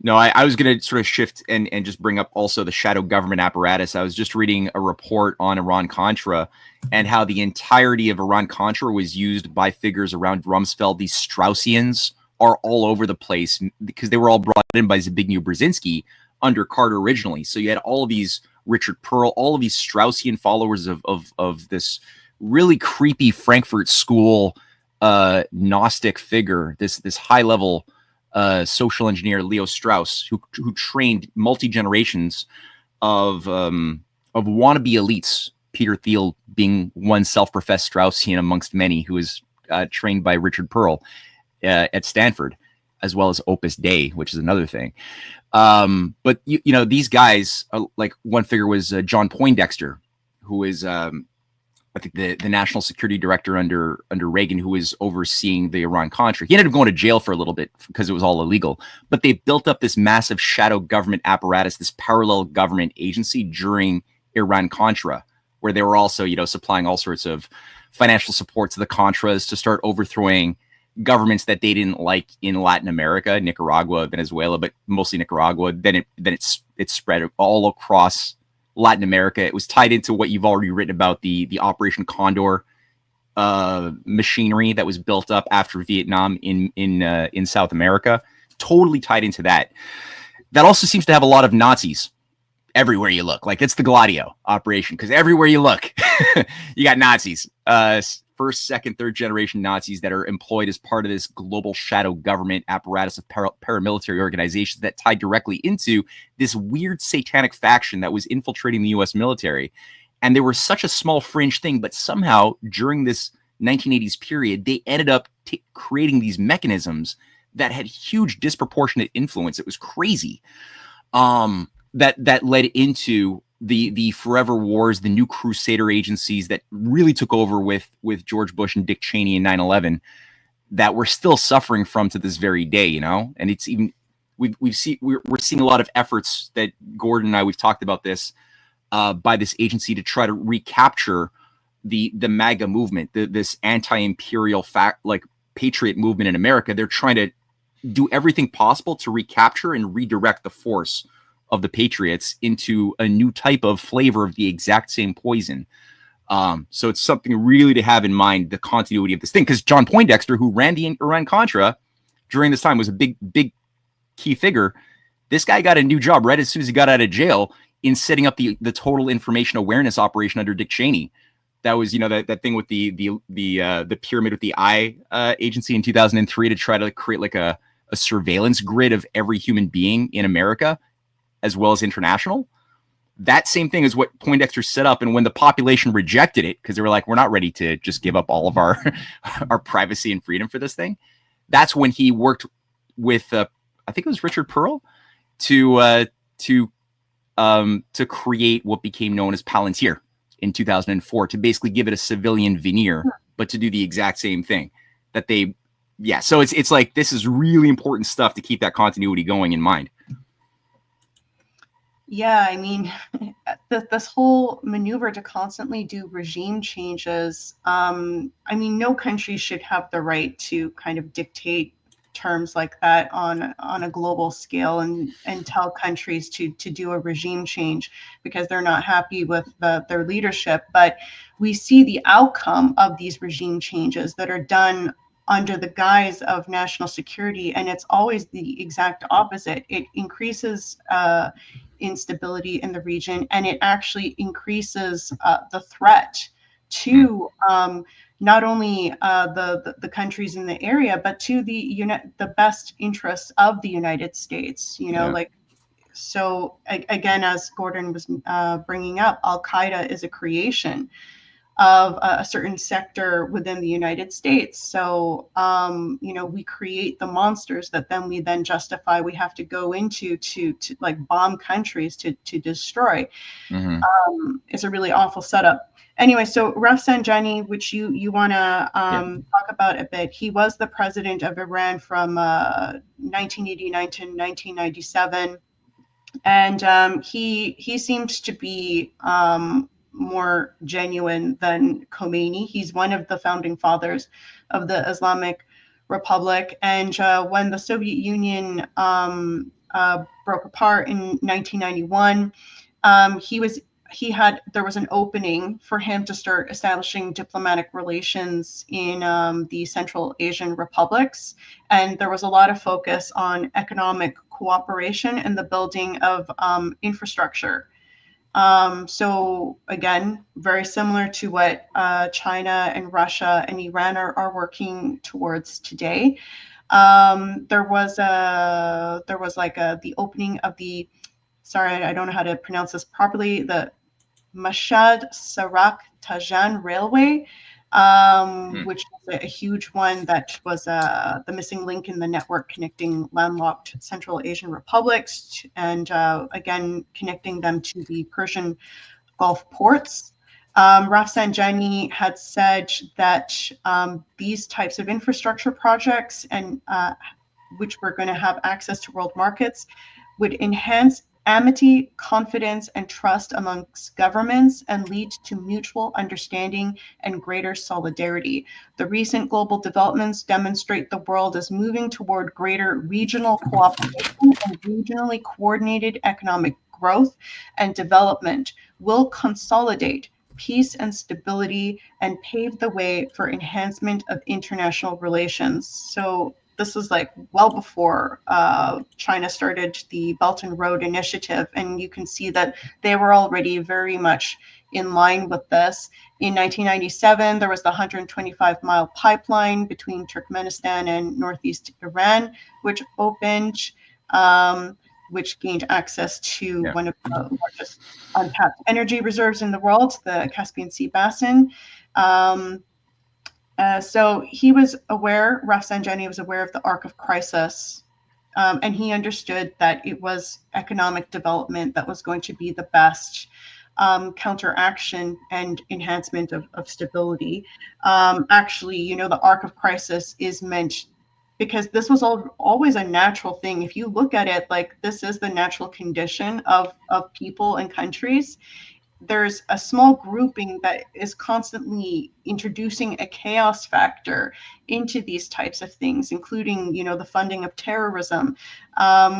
No, I was going to sort of shift and just bring up also the shadow government apparatus. I was just reading a report on Iran-Contra and how the entirety of Iran-Contra was used by figures around Rumsfeld. These Straussians are all over the place because they were all brought in by Zbigniew Brzezinski under Carter originally. So you had all of these Richard Pearl, all of these Straussian followers of this really creepy Frankfurt School Gnostic figure, this high-level social engineer, Leo Strauss, who trained multi-generations of wannabe elites, Peter Thiel being one self-professed Straussian amongst many, who was trained by Richard Pearl at Stanford, as well as Opus Dei, which is another thing. But you know, these guys, like one figure was John Poindexter, who is I think the national security director under Reagan, who was overseeing the Iran-Contra. He ended up going to jail for a little bit because it was all illegal. But they built up this massive shadow government apparatus, this parallel government agency during Iran-Contra, where they were also, you know, supplying all sorts of financial support to the Contras to start overthrowing governments that they didn't like in Latin America, Nicaragua, Venezuela, but mostly Nicaragua. Then it spread all across Latin America. It was tied into what you've already written about, the Operation Condor machinery that was built up after Vietnam in South America. Totally tied into that. That also seems to have a lot of Nazis everywhere you look. Like, it's the Gladio operation, because everywhere you look, you got Nazis. First, second, third generation Nazis that are employed as part of this global shadow government apparatus of paramilitary organizations that tie directly into this weird satanic faction that was infiltrating the US military. And they were such a small fringe thing, but somehow during this 1980s period, they ended up creating these mechanisms that had huge disproportionate influence. It was crazy. That led into the forever wars, the new crusader agencies that really took over with George Bush and Dick Cheney in 9/11, that we're still suffering from to this very day, you know. And it's even we're seeing a lot of efforts that Gordon and I, we've talked about this, by this agency to try to recapture the MAGA movement, this anti-imperial patriot movement in America. They're trying to do everything possible to recapture and redirect the force of the Patriots into a new type of flavor of the exact same poison. So it's something really to have in mind, the continuity of this thing, because John Poindexter, who ran the Iran-Contra during this time, was a big key figure. This guy got a new job right as soon as he got out of jail in setting up the total information awareness operation under Dick Cheney. That was, that thing with the pyramid with the eye agency in 2003 to try to create like a surveillance grid of every human being in America, as well as international. That same thing is what Poindexter set up. And when the population rejected it, because they were like, we're not ready to just give up all of our our privacy and freedom for this thing, that's when he worked with, I think it was Richard Pearl, to create what became known as Palantir in 2004, to basically give it a civilian veneer, but to do the exact same thing that they, so it's like, this is really important stuff to keep that continuity going in mind. Yeah, I mean, this whole maneuver to constantly do regime changes, I mean, no country should have the right to kind of dictate terms like that on a global scale and tell countries to do a regime change because they're not happy with their leadership. But we see the outcome of these regime changes that are done under the guise of national security, and it's always the exact opposite. It increases instability in the region, and it actually increases the threat to not only the countries in the area, but to the best interests of the United States. So again, as Gordon was bringing up, Al-Qaeda is a creation of a certain sector within the United States. So, we create the monsters that we then justify we have to go into to like bomb countries to destroy. Mm-hmm. It's a really awful setup. Anyway, so Rafsanjani, which you want to talk about a bit, he was the president of Iran from 1989 to 1997. And he seems to be more genuine than Khomeini. He's one of the founding fathers of the Islamic Republic. And when the Soviet Union broke apart in 1991, there was an opening for him to start establishing diplomatic relations in the Central Asian republics. And there was a lot of focus on economic cooperation and the building of infrastructure. So again, very similar to what China and Russia and Iran are working towards today. There was the opening of the, sorry, I don't know how to pronounce this properly, the Mashhad Sarak Tajan Railway, which was a huge one that was the missing link in the network connecting landlocked Central Asian republics and again connecting them to the Persian Gulf ports. Rafsanjani had said that these types of infrastructure projects and which were going to have access to world markets would enhance amity, confidence, and trust amongst governments and lead to mutual understanding and greater solidarity. The recent global developments demonstrate the world is moving toward greater regional cooperation, and regionally coordinated economic growth and development will consolidate peace and stability and pave the way for enhancement of international relations. So this was like well before China started the Belt and Road Initiative, and you can see that they were already very much in line with this. In 1997, there was the 125-mile pipeline between Turkmenistan and northeast Iran, which opened, which gained access to one of the largest untapped energy reserves in the world, the Caspian Sea Basin. So he was aware, Rafsanjani was aware of the arc of crisis, and he understood that it was economic development that was going to be the best counteraction and enhancement of stability. Actually, you know, the arc of crisis is meant because this was always a natural thing. If you look at it, like this is the natural condition of people and countries. There's a small grouping that is constantly introducing a chaos factor into these types of things, including, you know, the funding of terrorism,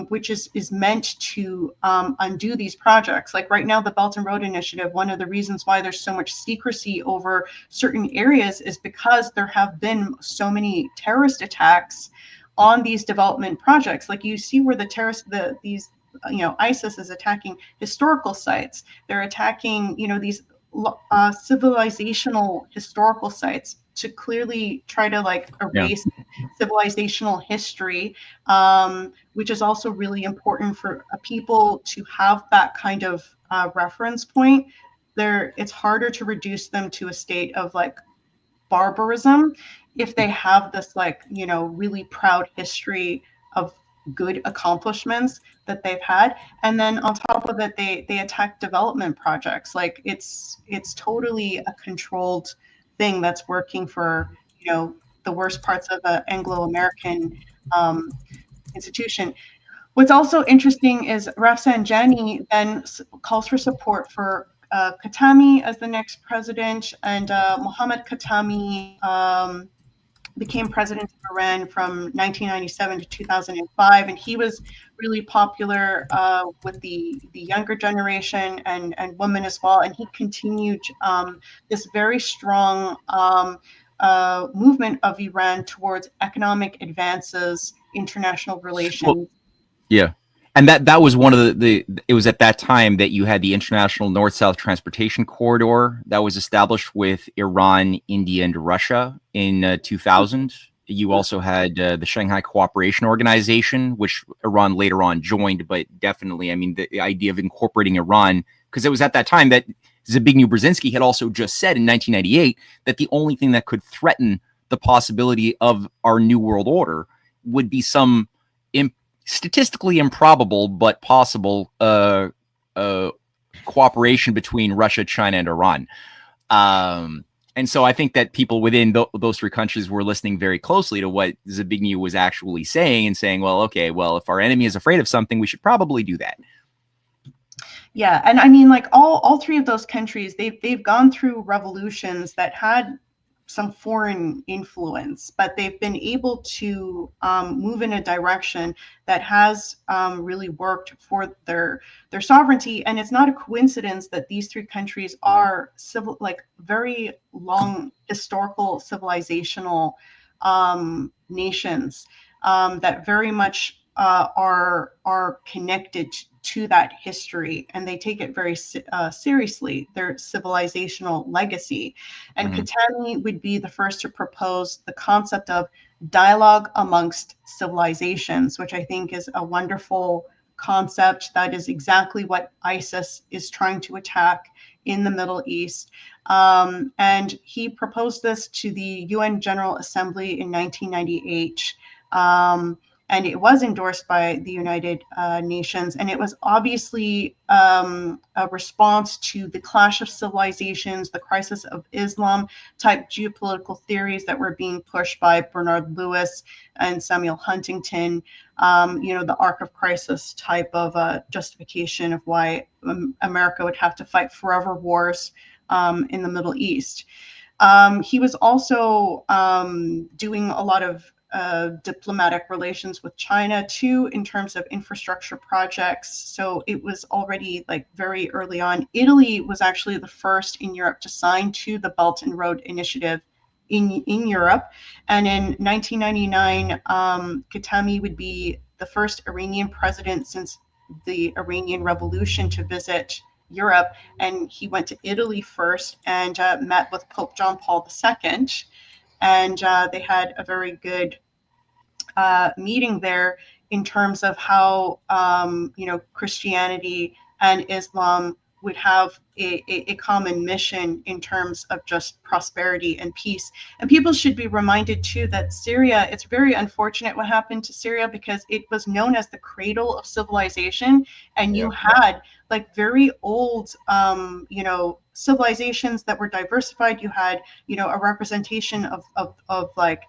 which is meant to undo these projects. Like right now, the Belt and Road Initiative, one of the reasons why there's so much secrecy over certain areas is because there have been so many terrorist attacks on these development projects. Like you see where these ISIS is attacking historical sites. They're attacking, you know, these civilizational historical sites to clearly try to like erase civilizational history, which is also really important for people to have that kind of reference point. It's harder to reduce them to a state of like barbarism if they have this like, you know, really proud history of good accomplishments that they've had. And then on top of it, they attack development projects. Like it's totally a controlled thing that's working for, you know, the worst parts of the Anglo-American institution. What's also interesting is Rafsanjani then calls for support for Khatami as the next president, and Mohammad Khatami became president of Iran from 1997 to 2005, and he was really popular with the younger generation and women as well. And he continued this very strong movement of Iran towards economic advances, international relations. Well, yeah. And that was one of the it was at that time that you had the International North-South Transportation Corridor that was established with Iran, India, and Russia in 2000. You also had the Shanghai Cooperation Organization, which Iran later on joined, but definitely, I mean, the idea of incorporating Iran, because it was at that time that Zbigniew Brzezinski had also just said in 1998 that the only thing that could threaten the possibility of our new world order would be some statistically improbable but possible cooperation between Russia, China, and Iran. And so I think that people within those three countries were listening very closely to what Zbigniew was actually saying and saying, well, okay, well, if our enemy is afraid of something, we should probably do that. Yeah, and I mean, like all three of those countries, they've gone through revolutions that had some foreign influence, but they've been able to move in a direction that has really worked for their sovereignty. And it's not a coincidence that these three countries are very long historical civilizational nations that very much are connected to that history, and they take it very seriously, their civilizational legacy. And Khatami would be the first to propose the concept of dialogue amongst civilizations, which I think is a wonderful concept. That is exactly what ISIS is trying to attack in the Middle East. And he proposed this to the UN General Assembly in 1998. and it was endorsed by the United Nations. And it was obviously a response to the clash of civilizations, the crisis of Islam type geopolitical theories that were being pushed by Bernard Lewis and Samuel Huntington, the arc of crisis type of justification of why America would have to fight forever wars in the Middle East. He was also doing a lot of diplomatic relations with China too, in terms of infrastructure projects. So it was already like very early on. Italy was actually the first in Europe to sign to the Belt and Road Initiative in Europe. And in 1999, Khatami would be the first Iranian president since the Iranian Revolution to visit Europe. And he went to Italy first and met with Pope John Paul II. And they had a very good meeting there in terms of how, Christianity and Islam would have a common mission in terms of just prosperity and peace. And people should be reminded too that Syria, it's very unfortunate what happened to Syria, because it was known as the cradle of civilization. And you had like very old, civilizations that were diversified. You had, a representation of like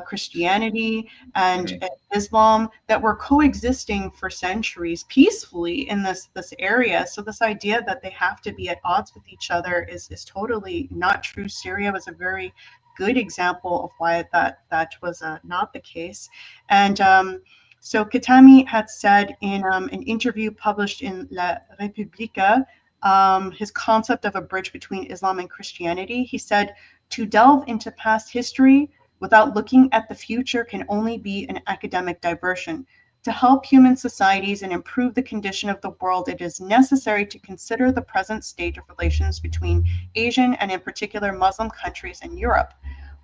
Christianity and Islam that were coexisting for centuries peacefully in this area. So this idea that they have to be at odds with each other is totally not true. Syria was a very good example of why that was not the case. And so Khatami had said in an interview published in La Repubblica, his concept of a bridge between Islam and Christianity. He said, "To delve into past history without looking at the future can only be an academic diversion. To help human societies and improve the condition of the world, it is necessary to consider the present state of relations between Asian and in particular Muslim countries and Europe.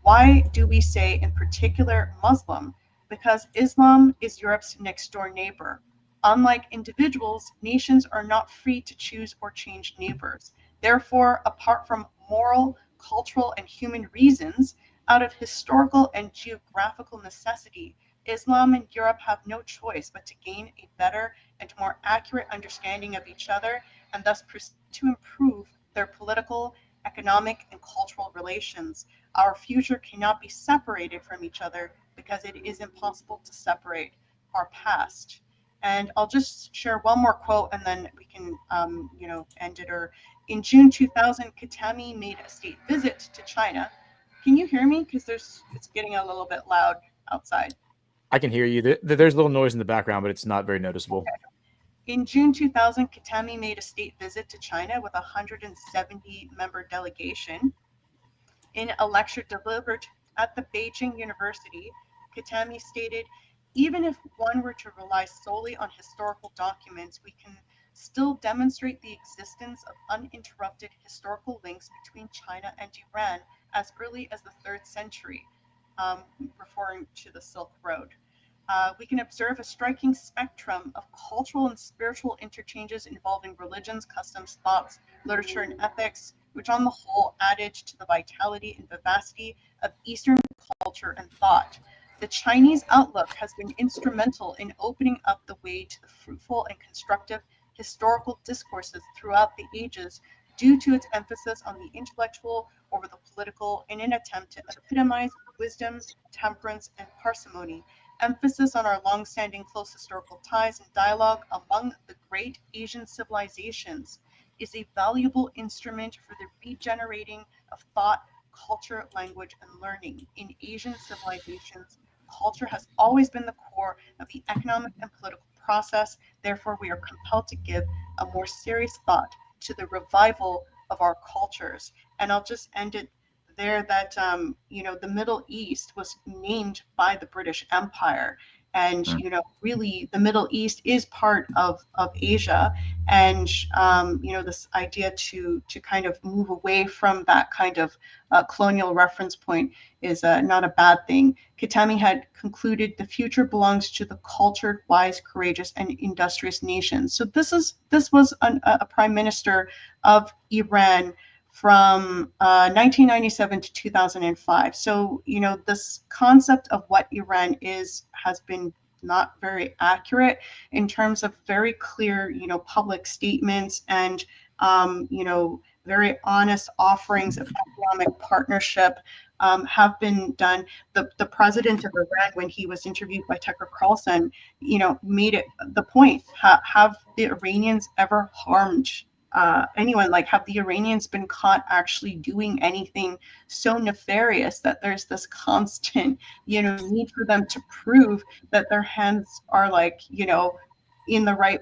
Why do we say in particular Muslim? Because Islam is Europe's next door neighbor. Unlike individuals, nations are not free to choose or change neighbors. Therefore, apart from moral, cultural, and human reasons, out of historical and geographical necessity, Islam and Europe have no choice but to gain a better and more accurate understanding of each other, and thus proceed to improve their political, economic, and cultural relations. Our future cannot be separated from each other because it is impossible to separate our past." And I'll just share one more quote and then we can, end it. Or in June 2000, Khatami made a state visit to China. Can you hear me? Because it's getting a little bit loud outside. I can hear you. There's a little noise in the background, but it's not very noticeable. Okay. In June 2000, Khatami made a state visit to China with a 170-member delegation. In a lecture delivered at the Beijing University, Khatami stated, "Even if one were to rely solely on historical documents, we can still demonstrate the existence of uninterrupted historical links between China and Iran as early as the 3rd century, referring to the Silk Road. We can observe a striking spectrum of cultural and spiritual interchanges involving religions, customs, thoughts, literature, and ethics, which on the whole added to the vitality and vivacity of Eastern culture and thought. The Chinese outlook has been instrumental in opening up the way to the fruitful and constructive historical discourses throughout the ages, due to its emphasis on the intellectual over the political in an attempt to epitomize wisdom, temperance, and parsimony. Emphasis on our long-standing close historical ties and dialogue among the great Asian civilizations is a valuable instrument for the regenerating of thought, culture, language, and learning. In Asian civilizations, culture has always been the core of the economic and political process. Therefore, we are compelled to give a more serious thought to the revival of our cultures." And I'll just end it there that, the Middle East was named by the British Empire. And, really the Middle East is part of Asia. And, this idea to kind of move away from that kind of colonial reference point is not a bad thing. Khatami had concluded the future belongs to the cultured, wise, courageous, and industrious nations. So this was a prime minister of Iran from 1997 to 2005. So, this concept of what Iran is has been not very accurate in terms of very clear, public statements and, very honest offerings of economic partnership have been done. The president of Iran, when he was interviewed by Tucker Carlson, made it the point: have the Iranians ever harmed anyone? Like, have the Iranians been caught actually doing anything so nefarious that there's this constant, need for them to prove that their hands are like, in the right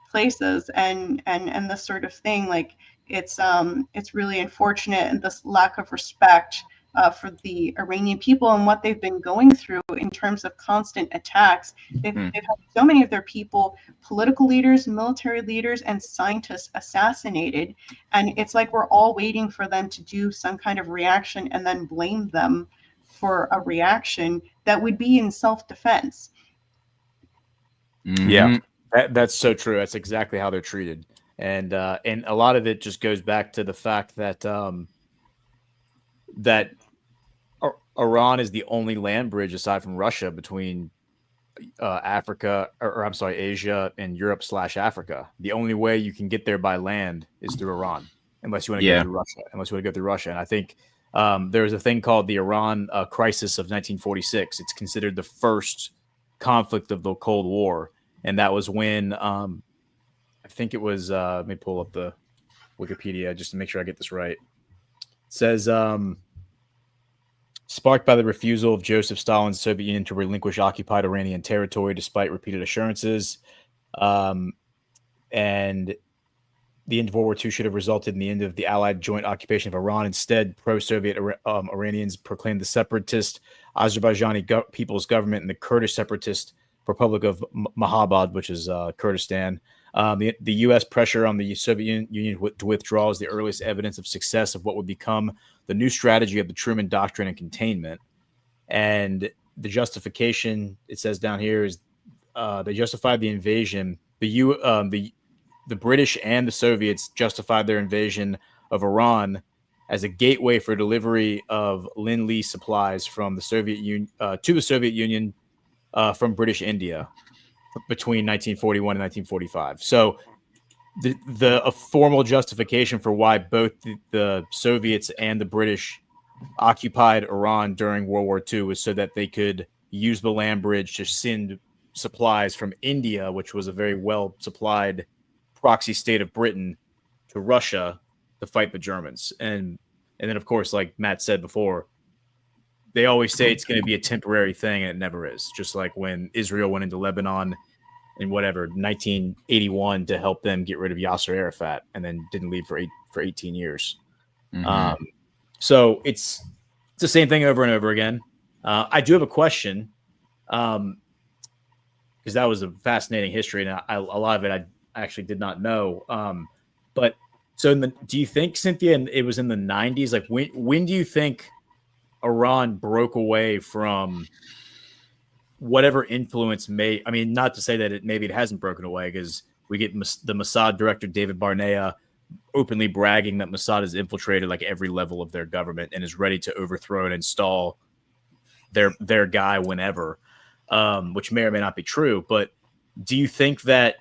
places and this sort of thing? Like, it's really unfortunate, and this lack of respect for the Iranian people and what they've been going through in terms of constant attacks. They've had so many of their people, political leaders, military leaders, and scientists assassinated. And it's like we're all waiting for them to do some kind of reaction and then blame them for a reaction that would be in self-defense. Yeah, that's so true. That's exactly how they're treated. And a lot of it just goes back to the fact that that Iran is the only land bridge aside from Russia between Africa, or I'm sorry, Asia and Europe/Africa. The only way you can get there by land is through Iran, unless you want to go through Russia. And I think there's a thing called the Iran crisis of 1946. It's considered the first conflict of the Cold War, and that was when I think it was. Let me pull up the Wikipedia just to make sure I get this right. It says, sparked by the refusal of Joseph Stalin's Soviet Union to relinquish occupied Iranian territory despite repeated assurances, and the end of World War II should have resulted in the end of the Allied joint occupation of Iran. Instead, pro-Soviet Iranians proclaimed the separatist Azerbaijani People's Government and the Kurdish separatist Republic of Mahabad, which is Kurdistan. The U.S. pressure on the Soviet Union to withdraw is the earliest evidence of success of what would become the new strategy of the Truman Doctrine and containment. And the justification, it says down here, is they justified the invasion. The British and the Soviets justified their invasion of Iran as a gateway for delivery of Lend-Lease supplies from the Soviet Union to the Soviet Union from British India between 1941 and 1945. So a formal justification for why both the Soviets and the British occupied Iran during World War II was so that they could use the land bridge to send supplies from India, which was a very well supplied proxy state of Britain, to Russia to fight the Germans. And then, of course, like Matt said before, they always say it's going to be a temporary thing, and it never is. Just like when Israel went into Lebanon in 1981 to help them get rid of Yasser Arafat, and then didn't leave for 18 years. So it's the same thing over and over again. I do have a question, because that was a fascinating history, and a lot of it I actually did not know. But so do you think, Cynthia, it was in the 90s? Like when do you think Iran broke away from whatever influence not to say that maybe it hasn't broken away, because we get the Mossad director David Barnea openly bragging that Mossad has infiltrated like every level of their government and is ready to overthrow and install their guy whenever, which may or may not be true. But do you think that,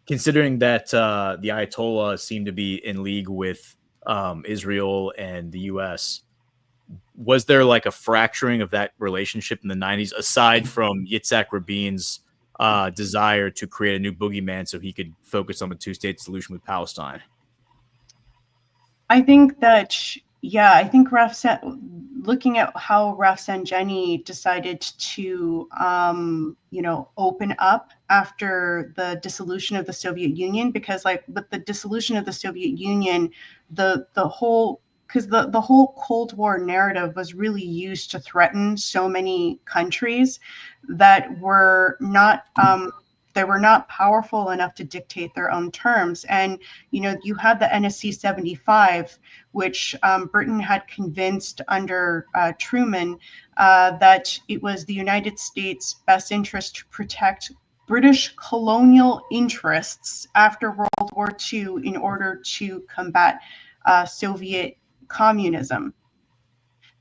considering that the Ayatollah seemed to be in league with Israel and the U.S., was there like a fracturing of that relationship in the 90s, aside from Yitzhak Rabin's desire to create a new boogeyman so he could focus on the two-state solution with Palestine? I think that, looking at how Rafsanjani decided to, open up after the dissolution of the Soviet Union, because with the dissolution of the Soviet Union, the whole Cold War narrative was really used to threaten so many countries that were not powerful enough to dictate their own terms. And you had the NSC 75, which Britain had convinced under Truman that it was the United States' best interest to protect British colonial interests after World War II in order to combat Soviet communism.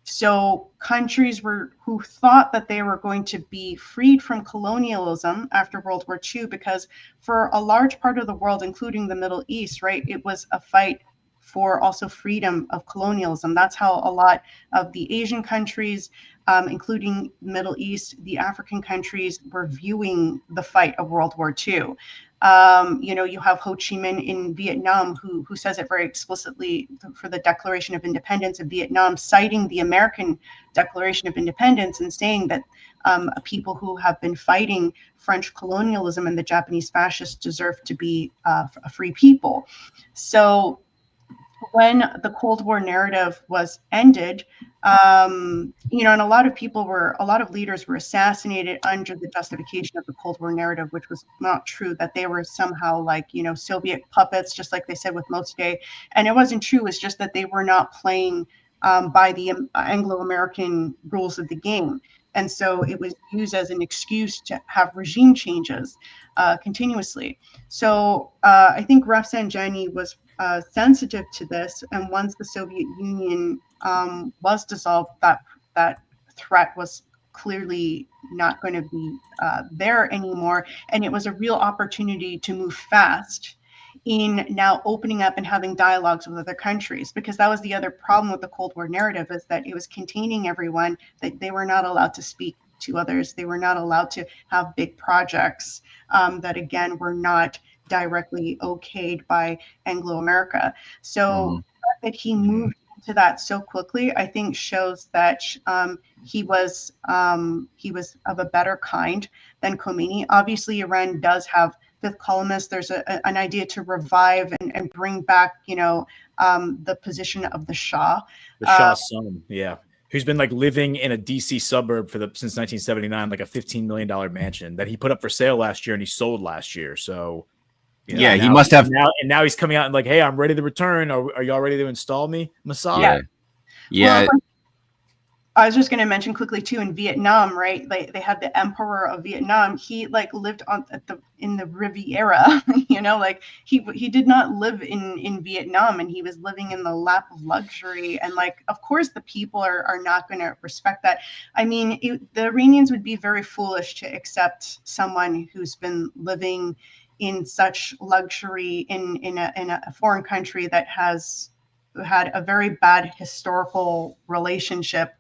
So countries who thought that they were going to be freed from colonialism after World War II, because for a large part of the world, including the Middle East, right, it was a fight for also freedom of colonialism. That's how a lot of the Asian countries, including Middle East, the African countries, were viewing the fight of World War II. You have Ho Chi Minh in Vietnam, who says it very explicitly for the Declaration of Independence of Vietnam, citing the American Declaration of Independence and saying that people who have been fighting French colonialism and the Japanese fascists deserve to be a free people. So when the Cold War narrative was ended, and a lot of leaders were assassinated under the justification of the Cold War narrative, which was not true, that they were somehow like, Soviet puppets, just like they said with Montdale. And it wasn't true. It's just that they were not playing by the Anglo-American rules of the game. And so it was used as an excuse to have regime changes continuously. So I think Rafsanjani was sensitive to this, and once the Soviet Union was dissolved, that threat was clearly not going to be there anymore, and it was a real opportunity to move fast in now opening up and having dialogues with other countries, because that was the other problem with the Cold War narrative, is that it was containing everyone, that they were not allowed to speak to others. They were not allowed to have big projects that, again, were not directly okayed by Anglo-America. So the fact that he moved into that so quickly, I think shows that he was of a better kind than Khomeini. Obviously, Iran does have fifth columnists. There's an idea to revive and bring back, the position of the Shah. The Shah's son, yeah. Who's been like living in a DC suburb since 1979, like a $15 million mansion that he put up for sale last year and he sold last year. So yeah, he must have now he's coming out and like, hey, I'm ready to return. Are y'all ready to install me, Mossad? Yeah. Well, I was just going to mention quickly too, in Vietnam, right? Like they had the Emperor of Vietnam. He like lived in the Riviera, like he did not live in Vietnam, and he was living in the lap of luxury. And like, of course, the people are not going to respect that. I mean, the Iranians would be very foolish to accept someone who's been living in such luxury in a foreign country that has had a very bad historical relationship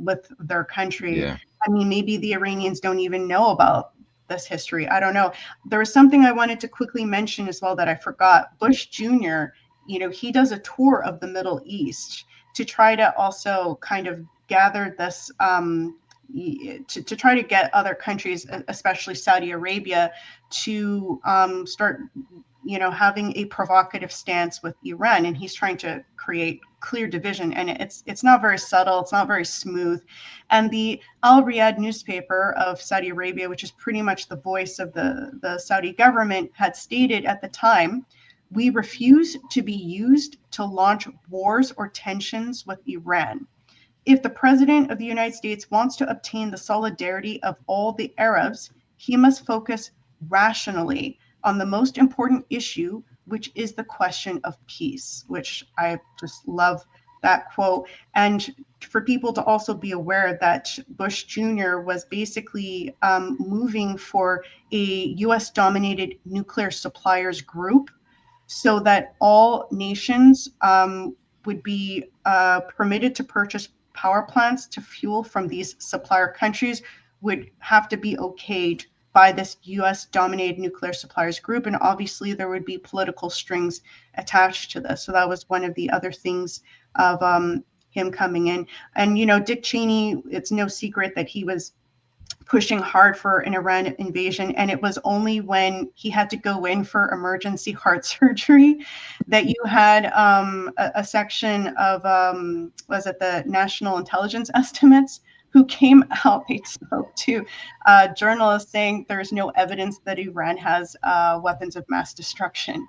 with their country. Yeah. I mean, maybe the Iranians don't even know about this history. I don't know. There was something I wanted to quickly mention as well that I forgot. Bush Jr., he does a tour of the Middle East to try to also kind of gather this, to try to get other countries, especially Saudi Arabia, to start having a provocative stance with Iran. And he's trying to create clear division, and it's not very subtle, it's not very smooth. And the Al Riyadh newspaper of Saudi Arabia, which is pretty much the voice of the Saudi government, had stated at the time, "We refuse to be used to launch wars or tensions with Iran. If the president of the United States wants to obtain the solidarity of all the Arabs, he must focus rationally on the most important issue, which is the question of peace," which I just love that quote. And for people to also be aware that Bush Jr. was basically moving for a US dominated nuclear suppliers group, so that all nations would be permitted to purchase power plants to fuel from these supplier countries would have to be okayed by this US dominated nuclear suppliers group. And obviously there would be political strings attached to this. So that was one of the other things of him coming in. And, Dick Cheney, it's no secret that he was pushing hard for an Iran invasion. And it was only when he had to go in for emergency heart surgery that you had a section of, was it the National Intelligence Estimates, who came out, they spoke to journalists saying there's no evidence that Iran has weapons of mass destruction.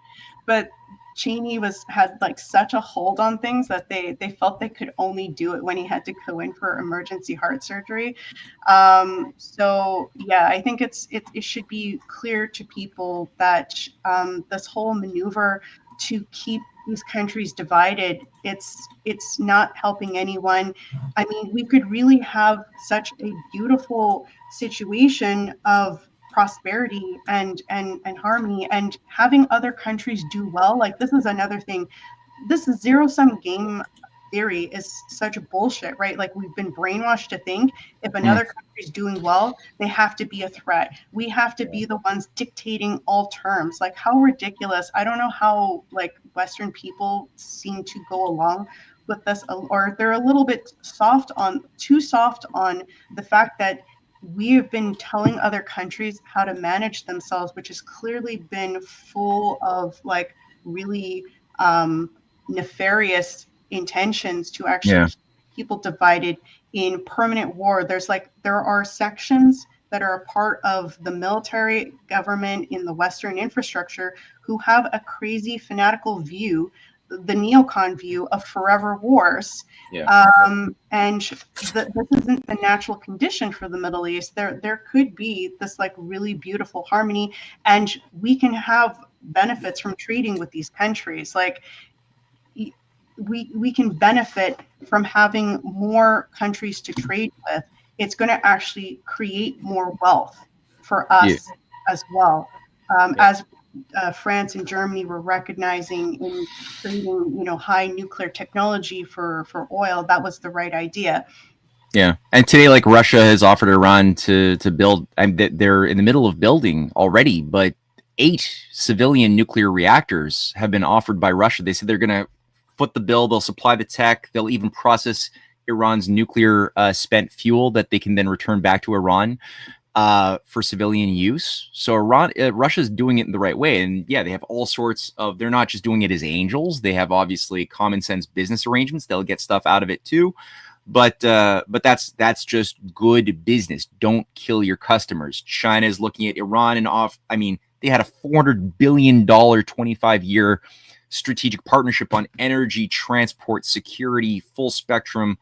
But Cheney had like such a hold on things that they felt they could only do it when he had to go in for emergency heart surgery. So yeah, I think it should be clear to people that this whole maneuver to keep these countries divided, it's not helping anyone. I mean, we could really have such a beautiful situation of prosperity and harmony, and having other countries do well. Like, this is another thing. This zero-sum game theory is such bullshit, right? Like, we've been brainwashed to think if another country's doing well, they have to be a threat. We have to be the ones dictating all terms. Like, how ridiculous. I don't know how, like, Western people seem to go along with this, or they're a little bit too soft on the fact that we have been telling other countries how to manage themselves, which has clearly been full of, like, really nefarious intentions to actually keep people divided in permanent war. There are sections that are a part of the military government in the Western infrastructure who have a crazy fanatical view, the neocon view of forever wars. And this isn't the natural condition for the Middle East. There could be this, like, really beautiful harmony, and we can have benefits from trading with these countries. Like, we can benefit from having more countries to trade with. It's going to actually create more wealth for us as well. As France and Germany were recognizing in trading, high nuclear technology for oil, that was the right idea. Yeah, and today, like, Russia has offered Iran to build. They're in the middle of building already, but 8 civilian nuclear reactors have been offered by Russia. They said they're going to foot the bill. They'll supply the tech. They'll even process Iran's nuclear spent fuel that they can then return back to Iran for civilian use. So Russia's doing it in the right way. And yeah, they have all sorts of, they're not just doing it as angels. They have obviously common sense business arrangements. They'll get stuff out of it too. But that's just good business. Don't kill your customers. China is looking at Iran they had a $400 billion 25-year strategic partnership on energy, transport, security, full spectrum,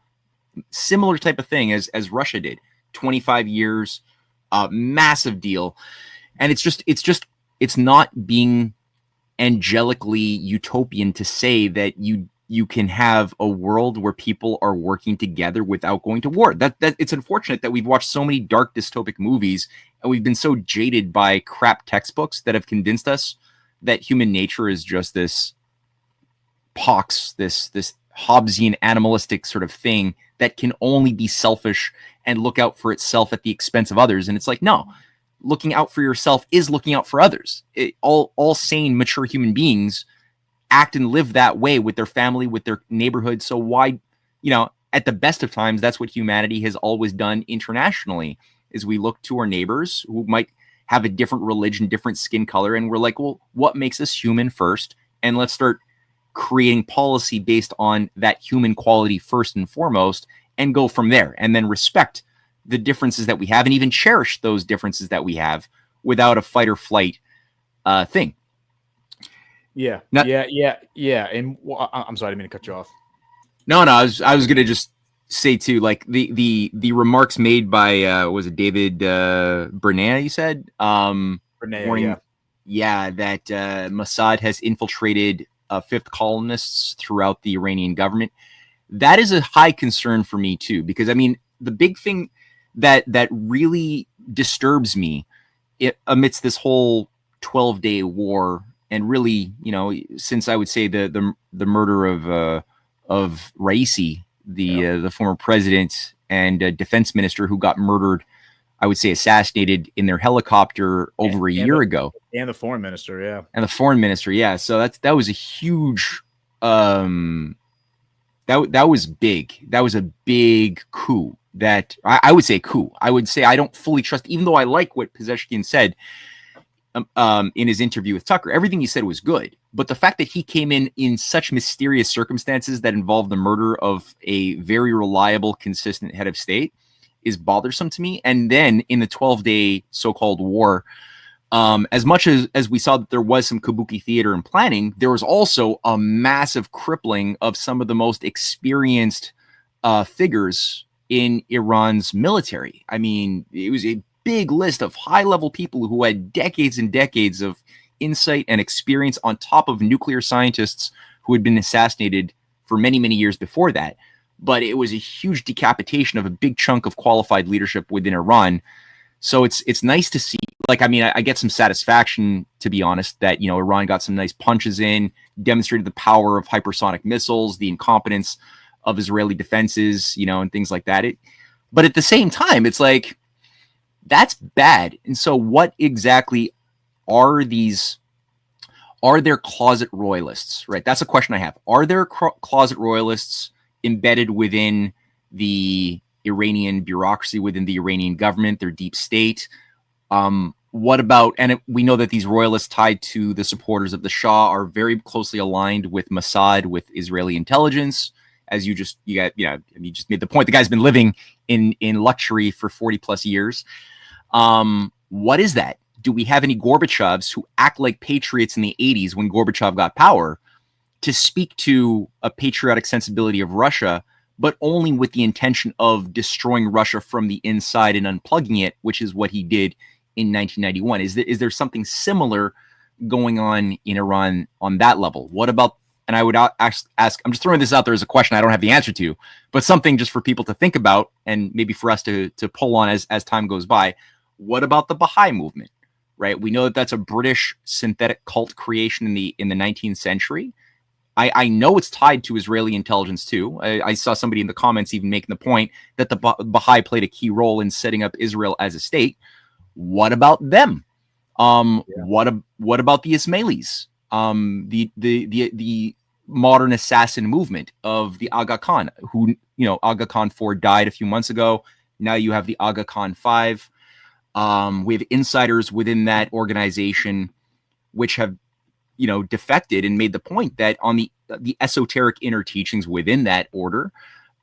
similar type of thing as Russia did. 25 years, massive deal. And it's not being angelically utopian to say that you can have a world where people are working together without going to war. That it's unfortunate that we've watched so many dark dystopic movies and we've been so jaded by crap textbooks that have convinced us that human nature is just this pox, this Hobbesian animalistic sort of thing that can only be selfish and look out for itself at the expense of others. And it's like, no, looking out for yourself is looking out for others. All sane, mature human beings act and live that way with their family, with their neighborhood. So why, at the best of times, that's what humanity has always done internationally, is we look to our neighbors who might have a different religion, different skin color. And we're like, well, what makes us human first? And let's start creating policy based on that human quality first and foremost, and go from there, and then respect the differences that we have and even cherish those differences that we have without a fight or flight thing. Yeah. And I'm sorry, I didn't mean to cut you off. No, I was going to just say too, like the remarks made by was it David Bernea? You said Bernea, that Mossad has infiltrated fifth columnists throughout the Iranian government. That is a high concern for me too, because the big thing that really disturbs me amidst this whole 12-day war, and really, since I would say the murder of Raisi, the former president and defense minister who got murdered, I would say assassinated in their helicopter over a year ago. And the foreign minister, yeah. And the foreign minister, yeah. So that was a huge that was big. That was a big coup. That I would say coup. I would say I don't fully trust, even though I like what Pezeshkian said in his interview with Tucker. Everything he said was good. But the fact that he came in such mysterious circumstances that involved the murder of a very reliable, consistent head of state is bothersome to me. And then in the 12-day so-called war, as much as we saw that there was some kabuki theater and planning, there was also a massive crippling of some of the most experienced figures in Iran's military. It was a big list of high-level people who had decades and decades of insight and experience on top of nuclear scientists who had been assassinated for many, many years before that. But it was a huge decapitation of a big chunk of qualified leadership within Iran. So it's nice to see. Like, I mean, I get some satisfaction, to be honest, that, you know, Iran got some nice punches in, demonstrated the power of hypersonic missiles, the incompetence of Israeli defenses, you know, and things like that. But at the same time, it's like, that's bad. And so what exactly are these? Are there closet royalists, right? That's a question I have. Are there closet royalists embedded within the Iranian bureaucracy, within the Iranian government, their deep state? What about, and we know that these royalists tied to the supporters of the Shah are very closely aligned with Mossad, with Israeli intelligence. As you just made the point, the guy's been living in luxury for 40 plus years. What is that? Do we have any Gorbachevs who act like patriots in the 80s when Gorbachev got power to speak to a patriotic sensibility of Russia, but only with the intention of destroying Russia from the inside and unplugging it, which is what he did in 1991? Is there something similar going on in Iran on that level? What about, and I would ask, I'm just throwing this out there as a question I don't have the answer to, but something just for people to think about and maybe for us to pull on as time goes by. What about the Baha'i movement, right? We know that that's a British synthetic cult creation in the 19th century. I know it's tied to Israeli intelligence too. I saw somebody in the comments even making the point that the Baha'i played a key role in setting up Israel as a state. What about them? What about the Ismailis? The modern assassin movement of the Aga Khan, who, you know, Aga Khan 4 died a few months ago. Now you have the Aga Khan 5. We have insiders within that organization which have, you know, defected and made the point that on the esoteric inner teachings within that order,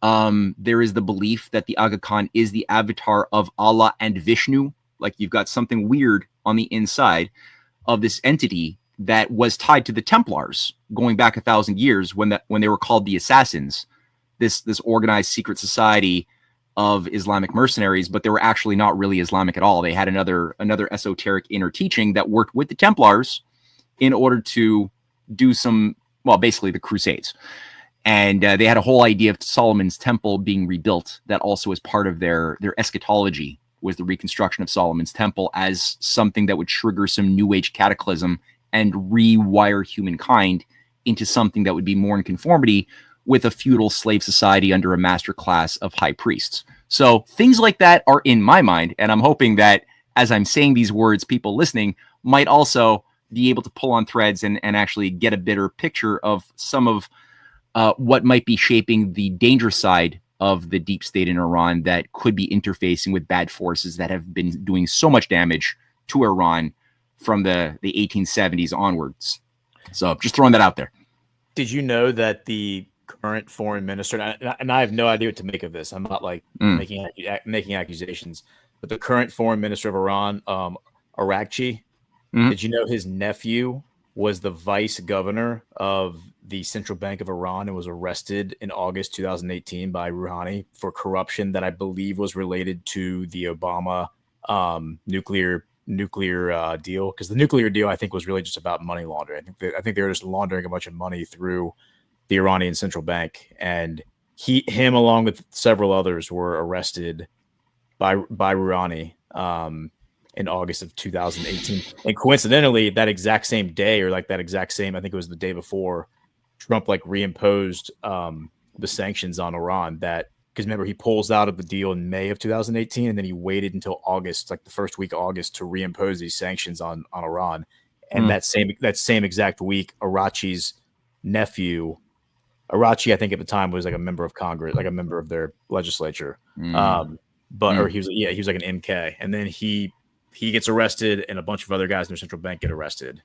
there is the belief that the Aga Khan is the avatar of Allah and Vishnu. Like, you've got something weird on the inside of this entity that was tied to the Templars going back 1,000 years when they were called the Assassins, this organized secret society of Islamic mercenaries, but they were actually not really Islamic at all. They had another esoteric inner teaching that worked with the Templars in order to do some, well, basically the Crusades. And they had a whole idea of Solomon's temple being rebuilt that also was part of their eschatology, was the reconstruction of Solomon's temple as something that would trigger some new age cataclysm and rewire humankind into something that would be more in conformity with a feudal slave society under a master class of high priests. So things like that are in my mind. And I'm hoping that as I'm saying these words, people listening might also be able to pull on threads and actually get a better picture of some of what might be shaping the dangerous side of the deep state in Iran that could be interfacing with bad forces that have been doing so much damage to Iran from the 1870s onwards. So just throwing that out there. Did you know that the current foreign minister, and I have no idea what to make of this, I'm not like making accusations, but the current foreign minister of Iran, Arakchi, did you know his nephew was the vice governor of the Central Bank of Iran and was arrested in August 2018 by Rouhani for corruption that I believe was related to the Obama nuclear deal? Because the nuclear deal, I think, was really just about money laundering. I think they were just laundering a bunch of money through the Iranian central bank, and him along with several others were arrested by Rouhani in August of 2018. And coincidentally, that exact same day, or like that exact same, I think it was the day before, Trump like reimposed the sanctions on Iran. That, because remember, he pulls out of the deal in May of 2018, and then he waited until August, like the first week of August, to reimpose these sanctions on Iran. And that same exact week, Arachi's nephew, Arachi, I think at the time was like a member of Congress, like a member of their legislature, or he was like an MK, and then he gets arrested, and a bunch of other guys in their central bank get arrested.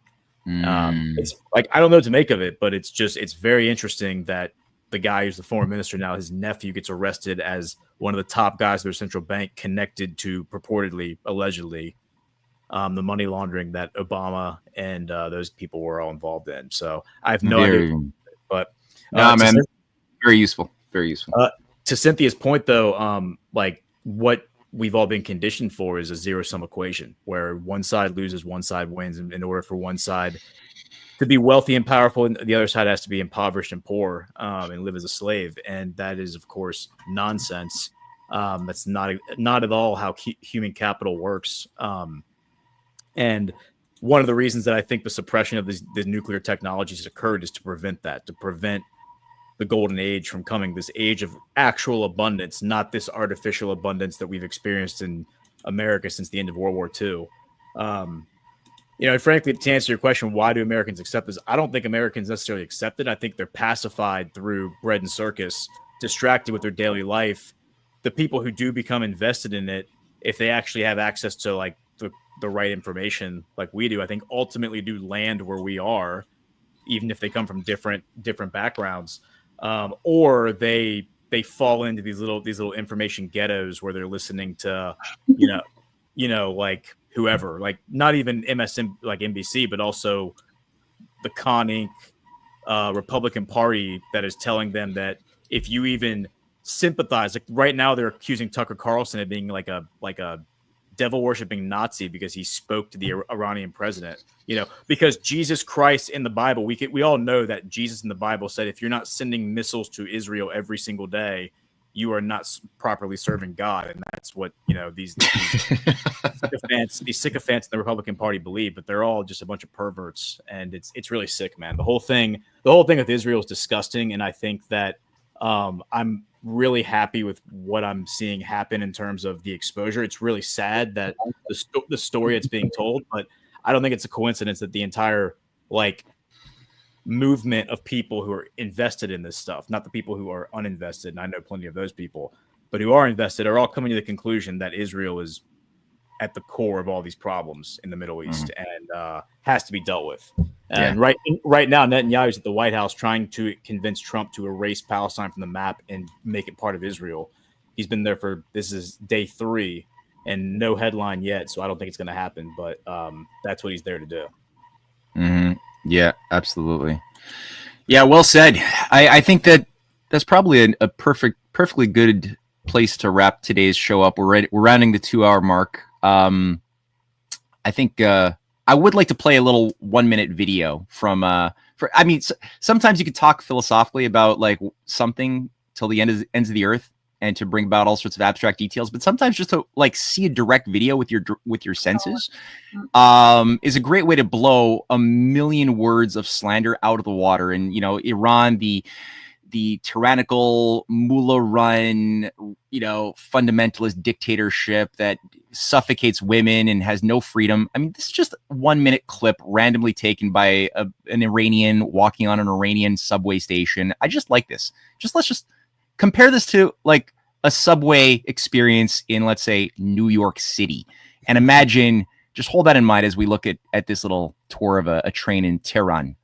It's like, I don't know what to make of it, but it's very interesting that the guy who's the foreign minister now, his nephew gets arrested as one of the top guys of their central bank connected to purportedly, allegedly, the money laundering that Obama and those people were all involved in. So I have no idea, but man, very useful. Very useful. To Cynthia's point, though, like what we've all been conditioned for is a zero-sum equation where one side loses, one side wins. And in order for one side to be wealthy and powerful, and the other side has to be impoverished and poor and live as a slave. And that is, of course, nonsense. That's not at all how human capital works. And one of the reasons that I think the suppression of the nuclear technologies has occurred is to prevent that, to prevent the golden age from coming, this age of actual abundance, not this artificial abundance that we've experienced in America since the end of World War II. Frankly, to answer your question, why do Americans accept this? I don't think Americans necessarily accept it. I think they're pacified through bread and circus, distracted with their daily life. The people who do become invested in it, if they actually have access to like the right information like we do, I think ultimately do land where we are, even if they come from different backgrounds, or they fall into these little information ghettos where they're listening to, like whoever, like not even MSN, like NBC, but also the Con Inc. Republican Party that is telling them that if you even sympathize, like right now they're accusing Tucker Carlson of being like a devil worshipping Nazi because he spoke to the Iranian president, because Jesus Christ in the Bible, we all know that Jesus in the Bible said, if you're not sending missiles to Israel every single day, you are not properly serving God. And that's what, these sycophants in the Republican Party believe, but they're all just a bunch of perverts. And it's really sick, man. The whole thing with Israel is disgusting. And I think that I'm really happy with what I'm seeing happen in terms of the exposure. It's really sad that the story that's being told, but I don't think it's a coincidence that the entire movement of people who are invested in this stuff, not the people who are uninvested, and I know plenty of those people, but who are invested, are all coming to the conclusion that Israel is at the core of all these problems in the Middle East and has to be dealt with. And right now, Netanyahu is at the White House trying to convince Trump to erase Palestine from the map and make it part of Israel. He's been there this is day 3 and no headline yet, so I don't think it's going to happen, but that's what he's there to do. Mm-hmm. Yeah, absolutely. Yeah, well said. I think that's probably a perfectly good place to wrap today's show up. We're rounding the 2-hour mark. I think I would like to play a little 1-minute video from sometimes you could talk philosophically about like something till the ends of the earth and to bring about all sorts of abstract details, but sometimes just to like see a direct video with your senses is a great way to blow a million words of slander out of the water. And Iran, the tyrannical mullah-run, fundamentalist dictatorship that suffocates women and has no freedom. I mean, this is just a 1-minute clip randomly taken by an Iranian walking on an Iranian subway station. I just like this. Let's just compare this to like a subway experience in, let's say, New York City, and imagine. Just hold that in mind as we look at this little tour of a train in Tehran.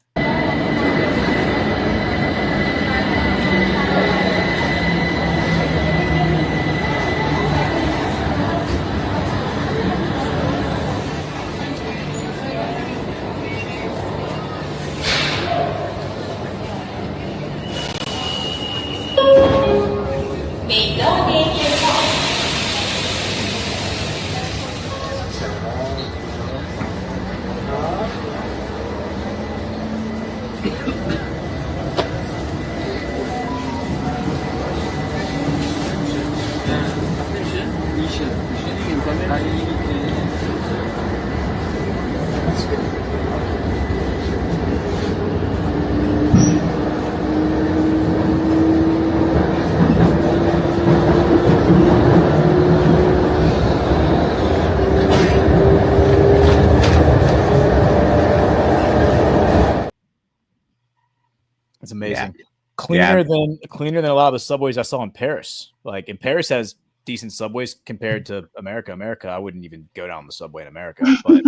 It's amazing. Yeah. Cleaner than a lot of the subways I saw in Paris. Like in Paris has decent subways compared to America. I wouldn't even go down the subway in America. But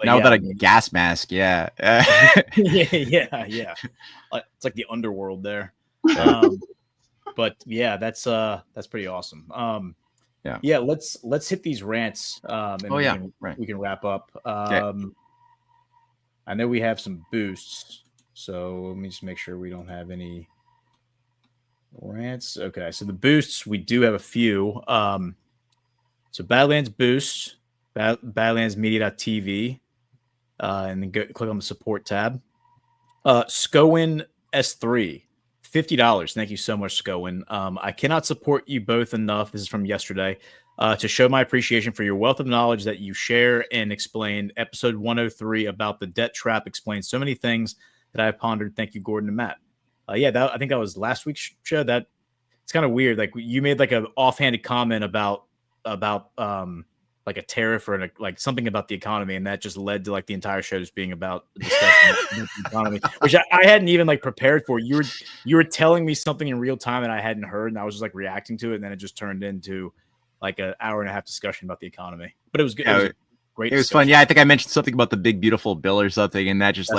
now without a gas mask, yeah. yeah. It's like the underworld there. But yeah, that's pretty awesome. Yeah. Let's hit these rants. And we can wrap up. I know we have some boosts. So let me just make sure we don't have any rants. Okay, so the boosts, we do have a few. So Badlands Boost, badlandsmedia.tv, and then click on the support tab. Scowin S3, $50. Thank you so much, Scowin. I cannot support you both enough. This is from yesterday. To show my appreciation for your wealth of knowledge that you share and explain. Episode 103 about the debt trap explains so many things that I have pondered. Thank you, Gordon and Matt. I think that was last week's show. That it's kind of weird. Like you made like an offhanded comment about like a tariff or like something about the economy, and that just led to like the entire show just being about discussing the economy, which I hadn't even like prepared for. You were telling me something in real time that I hadn't heard, and I was just like reacting to it, and then it just turned into like an hour and a half discussion about the economy. But it was good. Yeah, great. It was fun. Yeah, I think I mentioned something about the big beautiful bill or something, and that just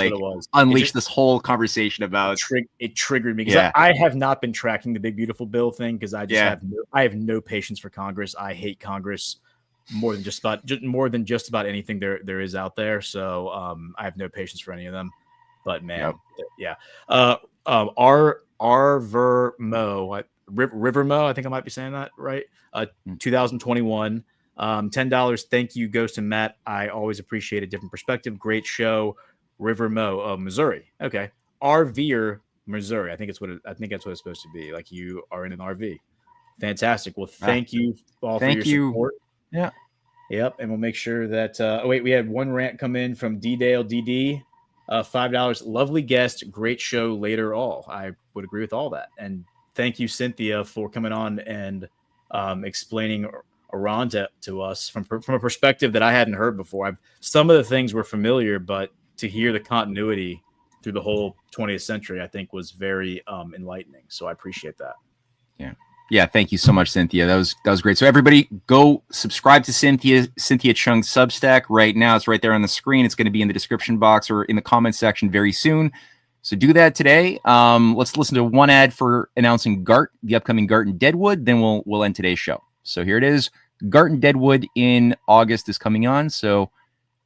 unleashed this whole conversation about it triggered me because I have not been tracking the big beautiful bill thing because I just have no patience for Congress. I hate Congress more than just about anything there is out there. So I have no patience for any of them. But man, Rivermo, I think I might be saying that right. 2021. $10. Thank you, Ghost and Matt. I always appreciate a different perspective. Great show. Rivermo, Missouri. Okay. RVer, Missouri. I think that's what it's supposed to be. Like you are in an RV. Fantastic. Well, thank you all for your support. Yeah. Yep. And we'll make sure that we had one rant come in from D-Dale DD. $5. Lovely guest. Great show later all. I would agree with all that. And thank you, Cynthia, for coming on and explaining Iran to us from a perspective that I hadn't heard before. Some of the things were familiar, but to hear the continuity through the whole 20th century, I think was very enlightening. So I appreciate that. Yeah. Thank you so much, Cynthia. That was great. So everybody go subscribe to Cynthia Chung's Substack right now. It's right there on the screen. It's going to be in the description box or in the comment section very soon. So do that today. Let's listen to one ad for announcing GART, the upcoming GART in Deadwood. Then we'll end today's show. So here it is. GART in Deadwood in August is coming on. So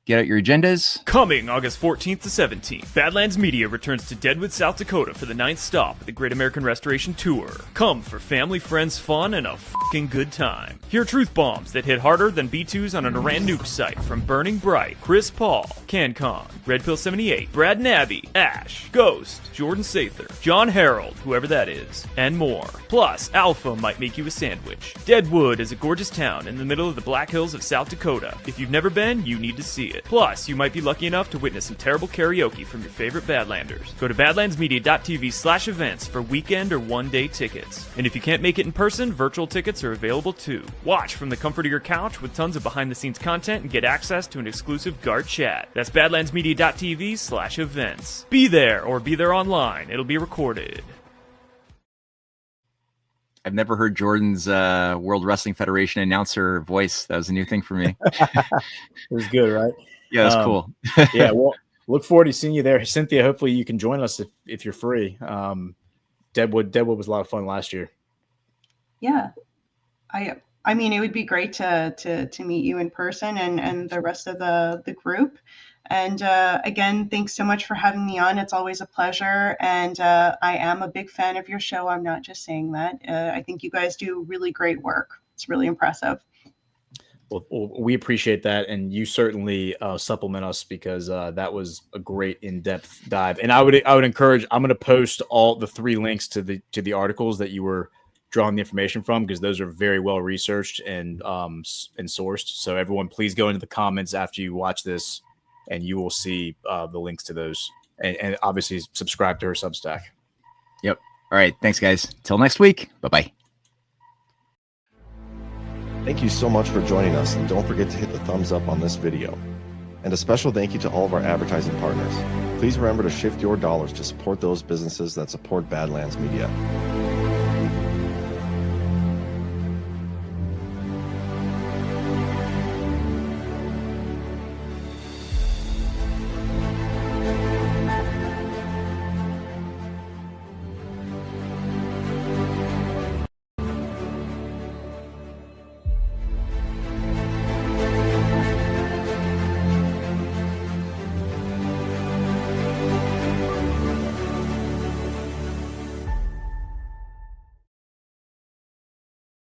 get out your agendas. Coming August 14th to 17th, Badlands Media returns to Deadwood, South Dakota for the 9th stop of the Great American Restoration Tour. Come for family, friends, fun, and a fucking good time. Hear truth bombs that hit harder than B2s on an Iran nuke site from Burning Bright, Chris Paul, CanCon, Red Pill 78, Brad Nabby, Ash, Ghost, Jordan Sather, John Harold, whoever that is, and more. Plus, Alpha might make you a sandwich. Deadwood is a gorgeous town in the middle of the Black Hills of South Dakota. If you've never been, you need to see it. Plus, you might be lucky enough to witness some terrible karaoke from your favorite Badlanders. Go to badlandsmedia.tv/events for weekend or one-day tickets. And if you can't make it in person, virtual tickets are available too. Watch from the comfort of your couch with tons of behind-the-scenes content and get access to an exclusive GART chat. That's badlandsmedia.tv/events. Be there or be there online. It'll be recorded. I've never heard Jordan's World Wrestling Federation announcer voice. That was a new thing for me. It was good, right? Yeah, that's cool. Yeah, well, look forward to seeing you there. Cynthia, hopefully you can join us if you're free. Deadwood was a lot of fun last year. Yeah. I mean, it would be great to meet you in person and the rest of the group. And again, thanks so much for having me on. It's always a pleasure. And I am a big fan of your show. I'm not just saying that. I think you guys do really great work. It's really impressive. Well, we appreciate that. And you certainly supplement us because that was a great in-depth dive. And I would encourage, I'm going to post all the 3 links to the articles that you were drawing the information from, because those are very well researched and sourced. So everyone, please go into the comments after you watch this, and you will see the links to those. And obviously subscribe to her Substack. Yep. All right. Thanks, guys. Till next week. Bye-bye. Thank you so much for joining us, and don't forget to hit the thumbs up on this video. And a special thank you to all of our advertising partners. Please remember to shift your dollars to support those businesses that support Badlands Media.